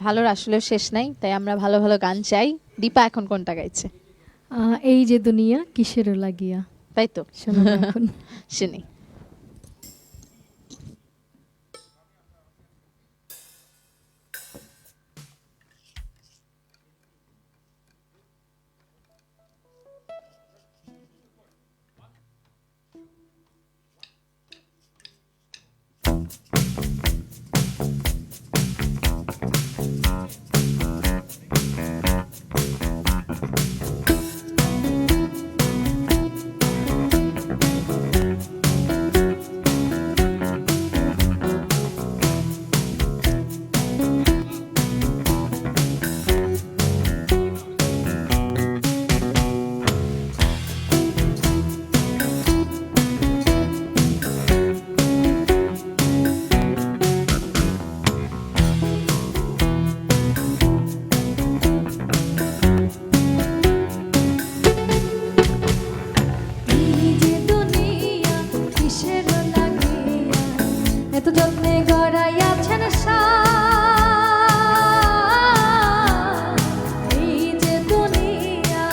ভালোর আসলে শেষ নাই, তাই আমরা ভালো ভালো গান চাই। দীপা এখন কোনটা গাইছে? এই যে দুনিয়া কিসের লাগিয়া, তাই তো শোনো এখন শুনি। এত যত্নে গড়াইয়াছেন এই যে দুনিয়া,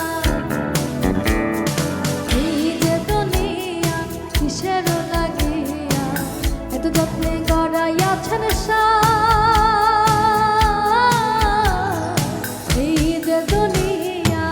এই যে দুনিয়া কিসের লাগিয়া, এত যত্নে গড়াইয়াছেন এই যে দুনিয়া।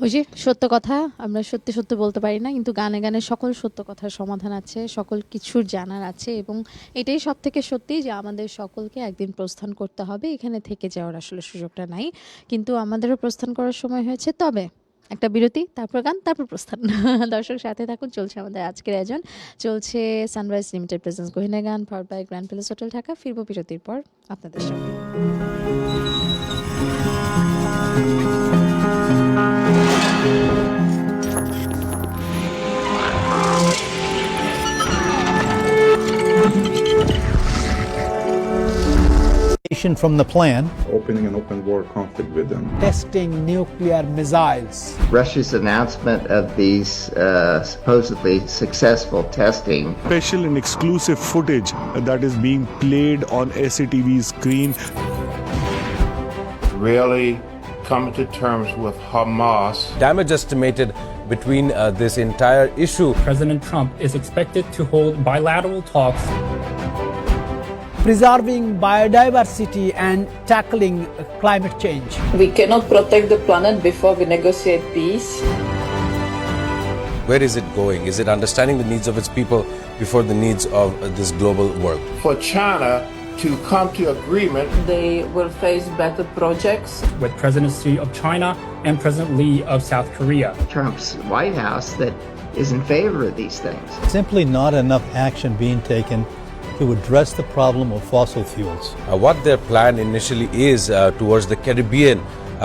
ওই যে সত্য কথা, আমরা সত্যি সত্য বলতে পারি না, কিন্তু গানে গানে সকল সত্য কথার সমাধান আছে, সকল কিছুর জানার আছে, এবং এটাই সব থেকে সত্যি যে আমাদের সকলকে একদিন প্রস্থান করতে হবে, এখানে থেকে যাওয়ার আসলে সুযোগটা নাই, কিন্তু আমাদেরও প্রস্থান করার সময় হয়েছে। তবে একটা বিরতি, তারপর গান, তারপর প্রস্থান। দর্শক সাথে থাকুন, চলছে আমাদের আজকের আয়োজন, চলছে সানরাইজ লিমিটেড প্রেজেন্স গহিনা গান powered by Grand Palace Hotel Dhaka. ফিরবো বিরতির পর আপনাদের সঙ্গে। From the plan, Opening an open war conflict with them. Testing nuclear missiles. Russia's announcement of these supposedly successful testing. Special and exclusive footage that is being played on SCTV's screen. Really coming to terms with Hamas. Damage estimated between this entire issue. President Trump is expected to hold bilateral talks Preserving biodiversity and tackling climate change. We cannot protect the planet before we negotiate peace. Where is it going? Is it understanding the needs of its people before the needs of this global world? For China to come to agreement. They will face better projects. with President Xi of China and President Lee of South Korea. Trump's White House that is in favor of these things. simply not enough action being taken to address the problem of fossil fuels. What their plan initially is towards the Caribbean,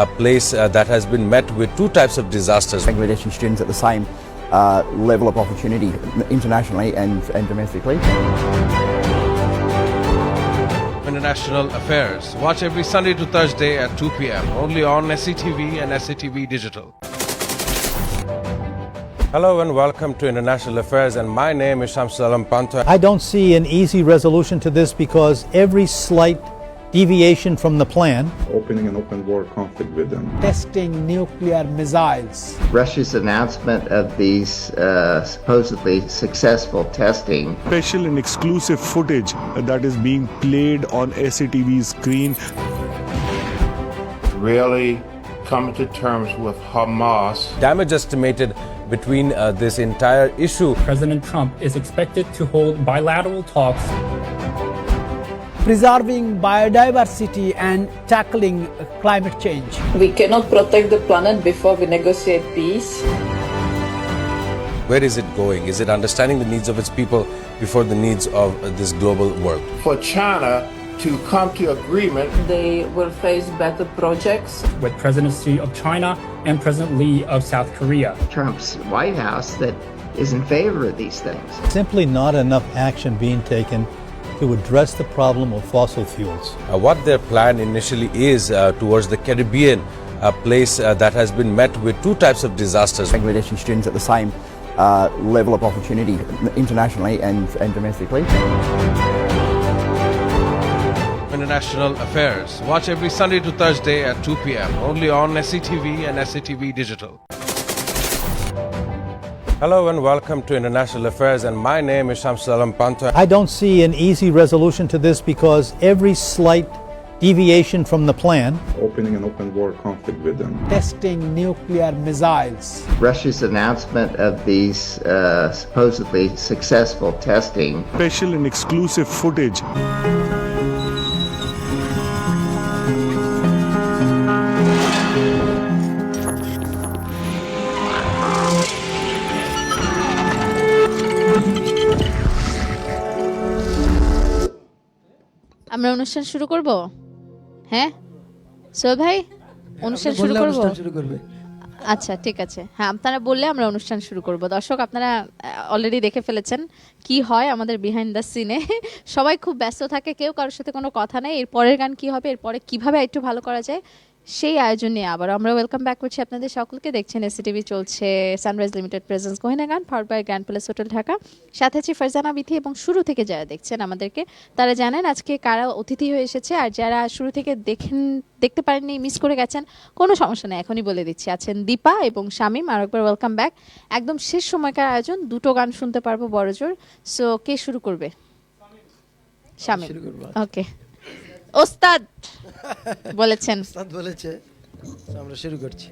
a place that has been met with two types of disasters. Bangladeshi students at the same level of opportunity internationally and domestically. International Affairs. Watch every Sunday to Thursday at 2 p.m. only on SCTV and SCTV Digital. Hello and welcome to International Affairs, and my name is Shamsul Alam Panta. I don't see an easy resolution to this because every slight deviation from the plan Opening an open war conflict with them. Testing nuclear missiles. Russia's announcement of these supposedly successful testing. Special and exclusive footage that is being played on SCTV's screen. Really coming to terms with Hamas. Damage estimated between this entire issue. President Trump is expected to hold bilateral talks Preserving biodiversity and tackling climate change. We cannot protect the planet before we negotiate peace. Where is it going? Is it understanding the needs of its people before the needs of this global world? For China to come to agreement. They will face better projects. with President Xi of China and President Lee of South Korea. Trump's White House that is in favor of these things. simply not enough action being taken to address the problem of fossil fuels. What their plan initially is towards the Caribbean, a place that has been met with two types of disasters. Bangladeshi students at the same level of opportunity internationally and domestically. International Affairs. Watch every Sunday to Thursday at 2 p.m. only on SCTV and SCTV Digital. Hello and welcome to International Affairs, and my name is Shamsul Alam Panta. I don't see an easy resolution to this because every slight deviation from the plan Opening an open war conflict with them. Testing nuclear missiles. Russia's announcement of these supposedly successful testing. Special and exclusive footage. আমরা অনুষ্ঠান শুরু করব? হ্যাঁ সোহেল ভাই, অনুষ্ঠান শুরু বললে করব? অনুষ্ঠান শুরু করবে। আচ্ছা ঠিক আছে, হ্যাঁ আপনারা বললে আমরা অনুষ্ঠান শুরু করব। দর্শক আপনারা অলরেডি দেখে ফেলেছেন কি হয় আমাদের বিহাইন্ড দ্য সিনে। সবাই খুব ব্যস্ত থাকে, কেউ কারোর সাথে কোনো কথা নেই, এর পরের গান কি হবে, এরপরে কিভাবে একটু ভালো করা যায়, সেই আয়োজন নিয়ে আবার আমরা ওয়েলকাম ব্যাক করছি আপনাদের সকলকে। দেখছেন এসসিটিভি, চলছে সানরাইজ লিমিটেড প্রেজেন্স গহিনা গান powered by Grand Palace Hotel Dhaka. সাথে আছি ফারজানা বিথি, এবং শুরু থেকে যারা দেখছেন আমাদেরকে তারা জানেন আজকে কারা অতিথি হয়ে এসেছে, আর যারা শুরু থেকে দেখতে পারেননি, মিস করে গেছেন, কোনো সমস্যা নেই, এখনই বলে দিচ্ছি। আছেন দীপা এবং শামীম, আর একবার ওয়েলকাম ব্যাক। একদম শেষ সময়কার আয়োজন, দুটো গান শুনতে পারবো বড়জোর। সো কে শুরু করবে? শামীম, ওকে। ওস্তাদ বলেছেন, ওস্তাদ বলেছে, আমরা শুরু করছি।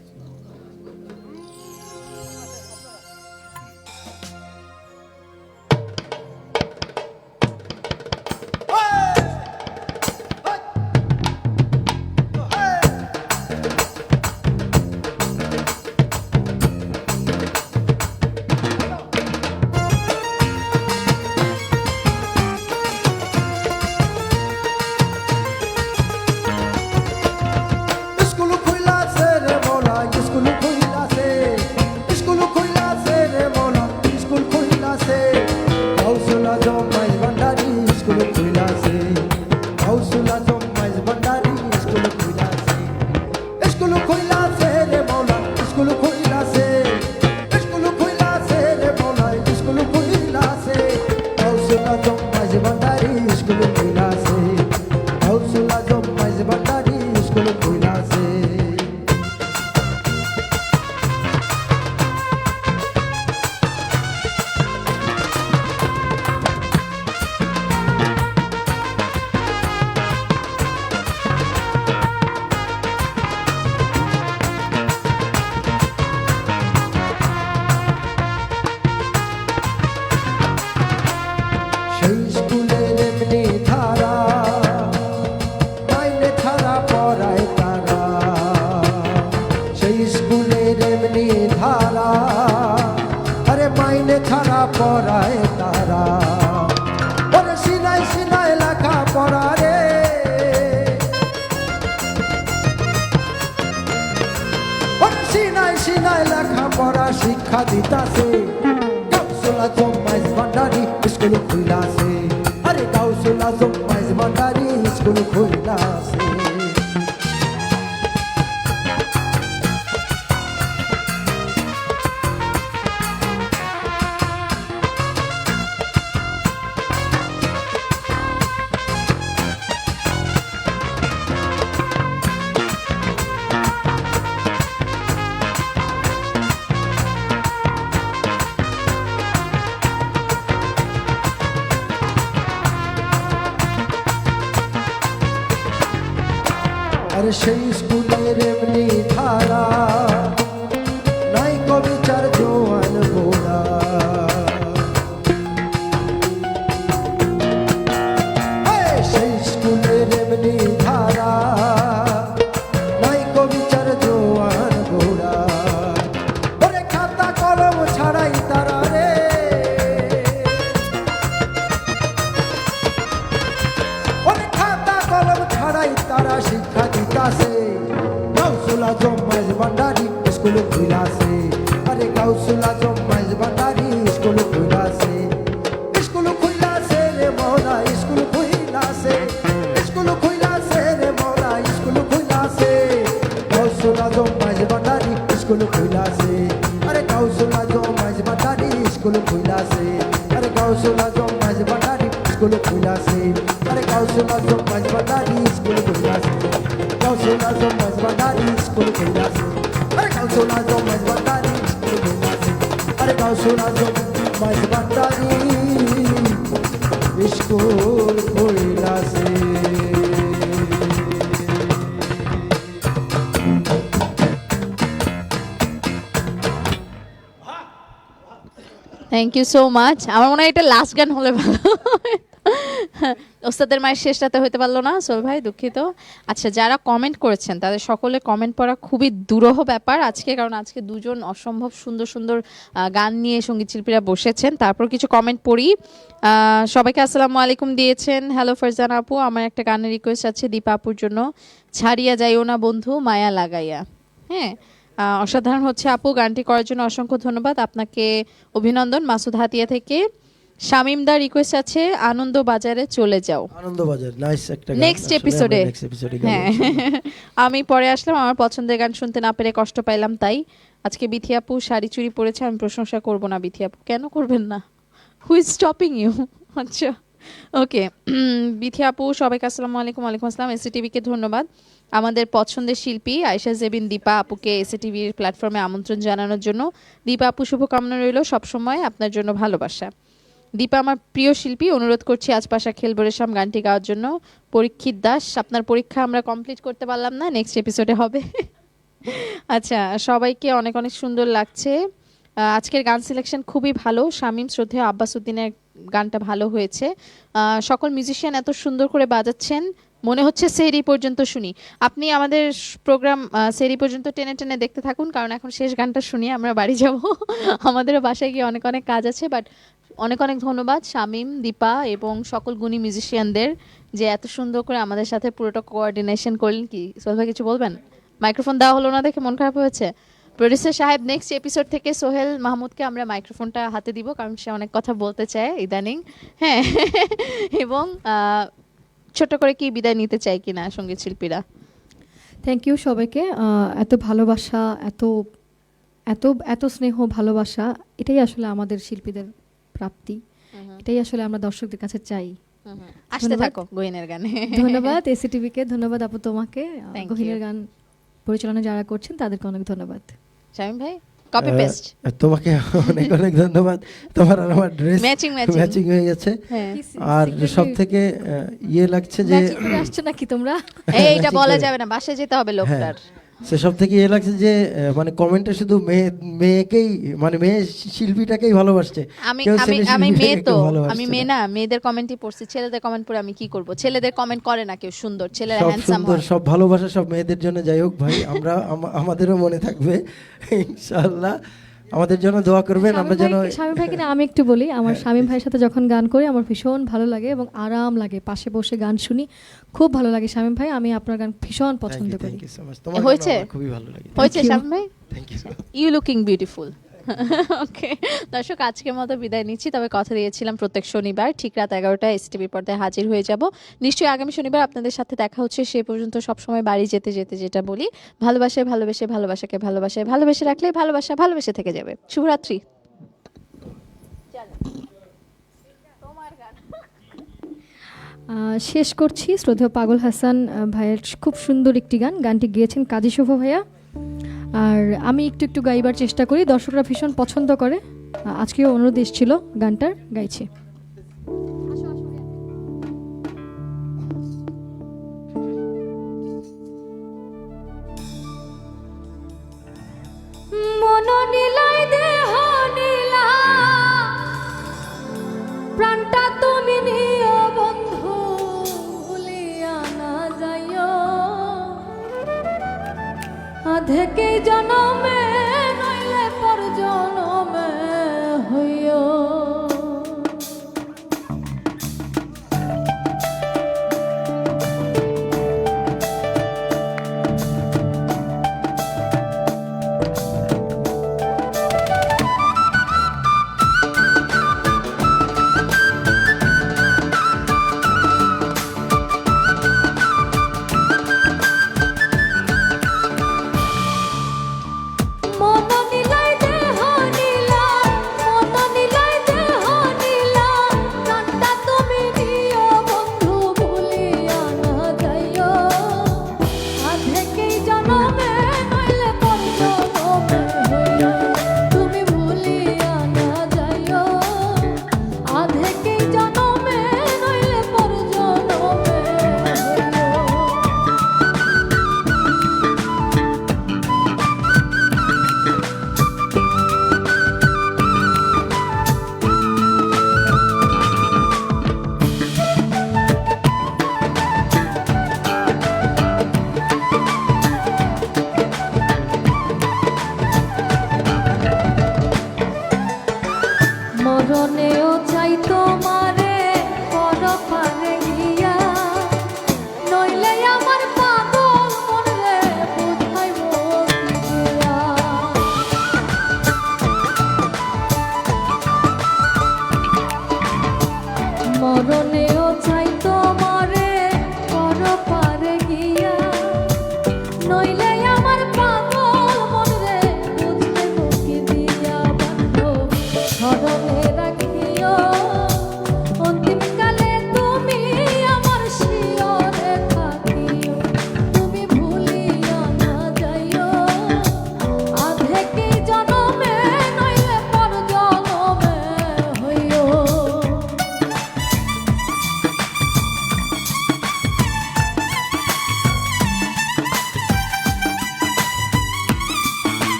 পড়ায় তারা, ওরে সিনায় সিনায় লেখা পড়া রে, ওরে সিনায় সিনায় লেখা পড়া শিক্ষা দিতাছে গাউসুল আজম মাইজ ভান্ডারি স্কুল খুইলাছে, আরে গাউসুল আজম মাইজ ভান্ডারি স্কুল খুইলাছে। আর সেই স্কুলের এমনি ধারা নাই কবিচার জোয়ান গোড়া, সেই স্কুলের এমনি ধারা নাই কবিচার জোয়ান গোড়া, ওরে খাতা কলম ছাড়াই তারা রে, ওরে খাতা কলম ছাড়াই তারা শিক্ষা দিতাছে গাউসুল আজম মাইজ ভান্ডারি স্কুল খুইলাছে, আরে Gausul Azam Maizbhandari school খুইলাছে, school খুইলাছে রে মৌলা স্কুল খুইলাছে, স্কুল খুইলাছে রে মৌলা স্কুল খুইলাছে, গাউসুল আজম মাইজ ভান্ডারি স্কুল খুইলাছে, আরে গাউসুল আজম মাইজ ভান্ডারি স্কুল খুইলাছে, আরে গাউসুল আজম মাইজ ভান্ডারি স্কুল খুইলাছে, আরে গাউসুল আজম মাইজ ভান্ডারি স্কুল খুইলাছে, গাউসুল আজম মাইজ ভান্ডারি স্কুল খুইলাছে, আরে গাউসুল আজম মাইজ ভান্ডারি স্কুল খুইলাছে, আরে গাউসুল আজম মাইজ ভান্ডারি স্কুল খুইলাছে। Thank you so much. আমার মনে হয় এটা লাস্ট গান হলে ভালো। ওস্তাদের মায়ের শেষটাতে হতে পারলো না, সোল ভাই দুঃখিত। আচ্ছা, যারা কমেন্ট করেছেন তাদের সকলে কমেন্ট পড়া খুবই দুরূহ ব্যাপার আজকে, কারণ আজকে দুজন অসম্ভব সুন্দর সুন্দর গান নিয়ে সঙ্গীত শিল্পীরা বসেছেন। তারপর কিছু কমেন্ট পড়ি। সবাইকে আসসালামু আলাইকুম দিয়েছেন। হ্যালো ফারজানা আপু, আমার একটা গানের রিকোয়েস্ট আছে দীপা আপুর জন্য, ছাড়িয়া যাইও না বন্ধু মায়া লাগাইয়া। হ্যাঁ, অসাধারণ হচ্ছে আপু, গানটি করার জন্য অসংখ্য ধন্যবাদ আপনাকে, অভিনন্দন। মাসুদ হাতিয়া থেকে শামিম দা রিকোয়েস্ট আছে আনন্দ বাজারে চলে যাও। আনন্দ বাজার নাইস একটা গান, নেক্সট এপিসোডে। হ্যাঁ, আমি পরে আসলাম, আমার পছন্দের গান শুনতে না পেরে কষ্ট পাইলাম, তাই আজকে বিথি আপু শাড়ি চুড়ি পরেছে, আমি প্রশংসা করব না বিথি আপু। কেন করবেন না? Who is stopping you? আচ্ছা ওকে, বিথি আপু সবাইকে আসসালামু আলাইকুম। ওয়ালাইকুম আসসালাম। এসিটিভিকে ধন্যবাদ। আমাদের পছন্দের শিল্পী আয়েশা জেবিন দীপা আপুকে এসিটিভির প্ল্যাটফর্মে আমন্ত্রণ জানানোর জন্য। দীপা আপু শুভকামনা রইল, সবসময় আপনার জন্য ভালোবাসা। দীপা আমার প্রিয় শিল্পী, অনুরোধ করছি আজ পাশা খেলবো রেশাম গানটি গাওয়ার জন্য। পরীক্ষিত দাস, আপনার পরীক্ষা আমরা কমপ্লিট করতে পারলাম না, নেক্সট এপিসোডে হবে। আচ্ছা, সবাইকে অনেক অনেক সুন্দর লাগছে। আজকের গান সিলেকশন খুবই ভালো। শামীম শ্রদ্ধেয় আব্বাস উদ্দিনের গানটা ভালো হয়েছে। সকল মিউজিশিয়ান এত সুন্দর করে বাজাচ্ছেন, মনে হচ্ছে সেরি পর্যন্ত শুনি। আপনি আমাদের প্রোগ্রাম সেরি পর্যন্ত টেনে টেনে দেখতে থাকুন, কারণ এখন শেষ গানটা শুনিয়ে আমরা বাড়ি যাব। আমাদেরও বাসায় গিয়ে অনেক অনেক কাজ আছে। বাট অনেক অনেক ধন্যবাদ শামীম, দীপা এবং সকল গুণী মিউজিশিয়ানদের যে এত সুন্দর করে আমাদের সাথে পুরোটা কোঅর্ডিনেশন করলেন। কি সোহেল ভাই কিছু বলবেন? মাইক্রোফোন দেওয়া হলো না দেখে মন খারাপ হয়েছে। প্রোডিউসার সাহেব, নেক্সট এপিসোড থেকে সোহেল মাহমুদকে আমরা মাইক্রোফোনটা হাতে দিব, কারণ সে অনেক কথা বলতে চায় ইদানিং। হ্যাঁ, এবং ছোট করে কি বিদায় নিতে চাই কিনা সঙ্গীত শিল্পীরা? থ্যাংক ইউ সবাইকে। এত ভালোবাসা, এত এত এত স্নেহ ভালোবাসা, এটাই আসলে আমাদের শিল্পীদের প্রাপ্তি, এটাই আসলে আমরা দর্শকদের কাছে চাই। আসতে থাকো গহিনের গানে। ধন্যবাদ এসিটিভিকে, ধন্যবাদ আপু তোমাকে, গহিনের গান পরিচালনা যারা করছেন তাদেরকে অনেক ধন্যবাদ। শামীম ভাই কপি পেস্ট। তোমাকে অনেক অনেক ধন্যবাদ, তোমার আর আমার ড্রেস ম্যাচিং হয়ে গেছে। আর সবথেকে ইয়ে লাগছে যে আসছে নাকি তোমরা, এইটা বলা যাবে না, বাসায় যেতে হবে লোকটার। সে সব থেকে ইয়ে লাগছে যে মানে কমেন্টে শুধু মেয়েকেই, মানে মেয়ে শিল্পীটাকেই ভালোবাসছে। আমি মেয়ে তো, আমি মেয়ে না, মেয়েদের কমেন্টই পড়ছি। ছেলেদের কমেন্ট পড়ে আমি কি করব? ছেলেদের কমেন্ট করে না কেউ সুন্দর, ছেলেরা হ্যান্ডসাম হয়। সব ভালোবাসা সব মেয়েদের জন্য। যাই হোক ভাই, আমরা আমাদেরও মনে থাকবে ইনশাআল্লাহ। আমাদের জন্য দোয়া করবেন, আমরা যেন শামীম ভাইকে না আমি একটু বলি, আমার শামীম ভাইয়ের সাথে যখন গান করি আমার ভীষণ ভালো লাগে এবং আরাম লাগে, পাশে বসে গান শুনি, খুব ভালো লাগে। শামীম ভাই, আমি আপনার গান ভীষণ পছন্দ করি। হয়েছে খুবই ভালো লাগে। হয়েছে শামীম ভাই, thank you. You looking beautiful. Okay দর্শক, আজকের মতো বিদায় নিচ্ছি, তবে কথা দিয়েছিলাম প্রত্যেক শনিবার ঠিক রাত 11টায় এসটিভি পর্দায় হাজির হয়ে যাব। নিশ্চয়ই আগামী শনিবার আপনাদের সাথে দেখা হচ্ছে। সে পর্যন্ত সবসময় বাড়ি যেতে যেতে যেটা বলি, ভালোবাসায় ভালোবেসে, ভালোবাসাকে ভালোবাসায় ভালোবেসে রাখলে ভালোবাসা ভালোবেসে থেকে যাবে। শুভরাত্রি। শেষ করছি শ্রদ্ধেয় পাগল হাসান ভাইয়ের খুব সুন্দর একটি গান, গানটি গেয়েছেন কাজী শুভ ভাইয়া, আর আমি একটু একটু গাইবার চেষ্টা করি, দর্শকরা ভীষণ পছন্দ করে। আজকেও অনুরোধ এসেছিল, গানটার গাইছি। মন নীলাই দেহ নীলা, প্রাণটা তুমি নিও বন্ধু, ভুলিয়া না যাইও, আধেকে জনমে নইলে পর জনমে হইও। মন নীলাই দেহ নীলা, মন নীলাই দেহ নীলা, প্রাণটা তুমি নিও বন্ধু, ভুলিয়া না যাইও, আধেকেই জনমে নইলে পর জনমে হইও। তুমি ভুলিয়া না যাইও, আধেকেই জনমে নইলে পর জনমে হইও। মরণেও চাই তোমারে পরপারে গিয়া, নইলে আমার পাগল মনরে বুঝাইব কি দিয়া। মরণেও চাই তোমারে পরপারে গিয়া, নইলে আমার পাগল মনরে বুঝাইব কি দিয়া। বন্ধু স্মরণে রাখিও, অন্তিমকালে তুমি আমার শিয়রে থাকিও, তুমি ভুলিয়া না যাইও, আধেকে জনমে নইলে পর জনমে হইও।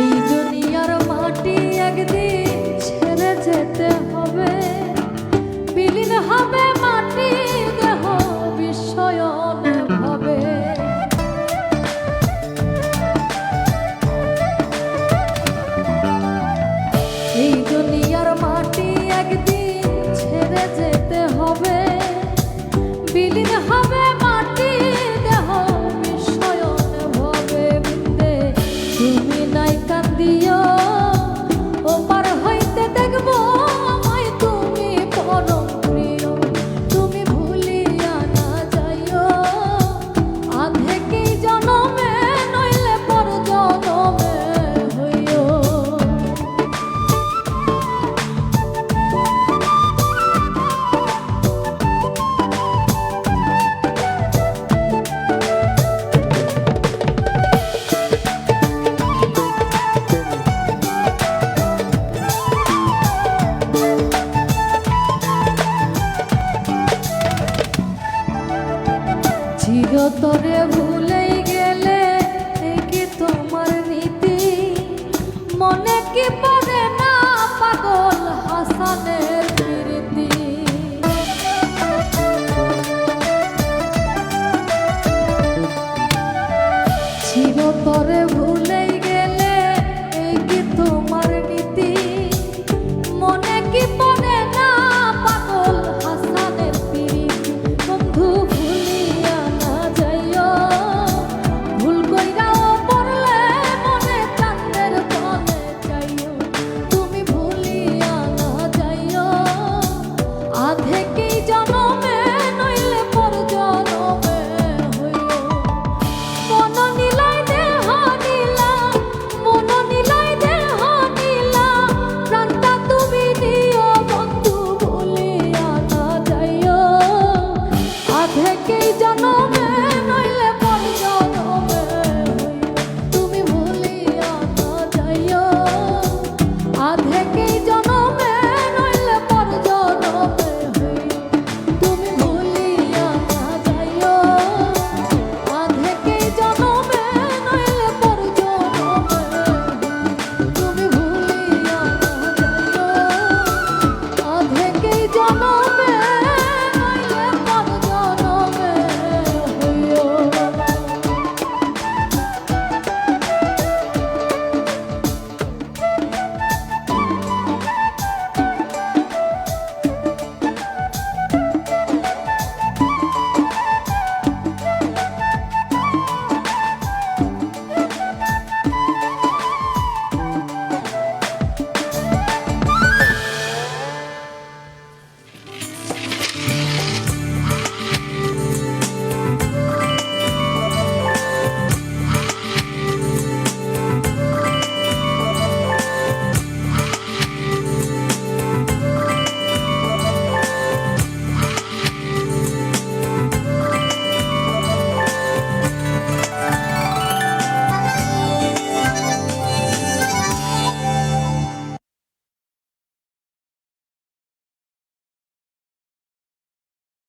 এই দুনিয়ার মাটি একদিন ছেড়ে যেতে হবে, বিলীন হবে মাটি দেহ বিস্ময়নে ভাবে। এই দুনিয়ার মাটি একদিন ছেড়ে যেতে হবে, বিলীন হবে মাটি দেহ বিস্ময়নে ভাবে। বৃন্দে তুমি নাই কান্দিও, ওপার হইতে দেখবো আমায় তুমি পরম প্রিয়, তুমি তোরে ভুল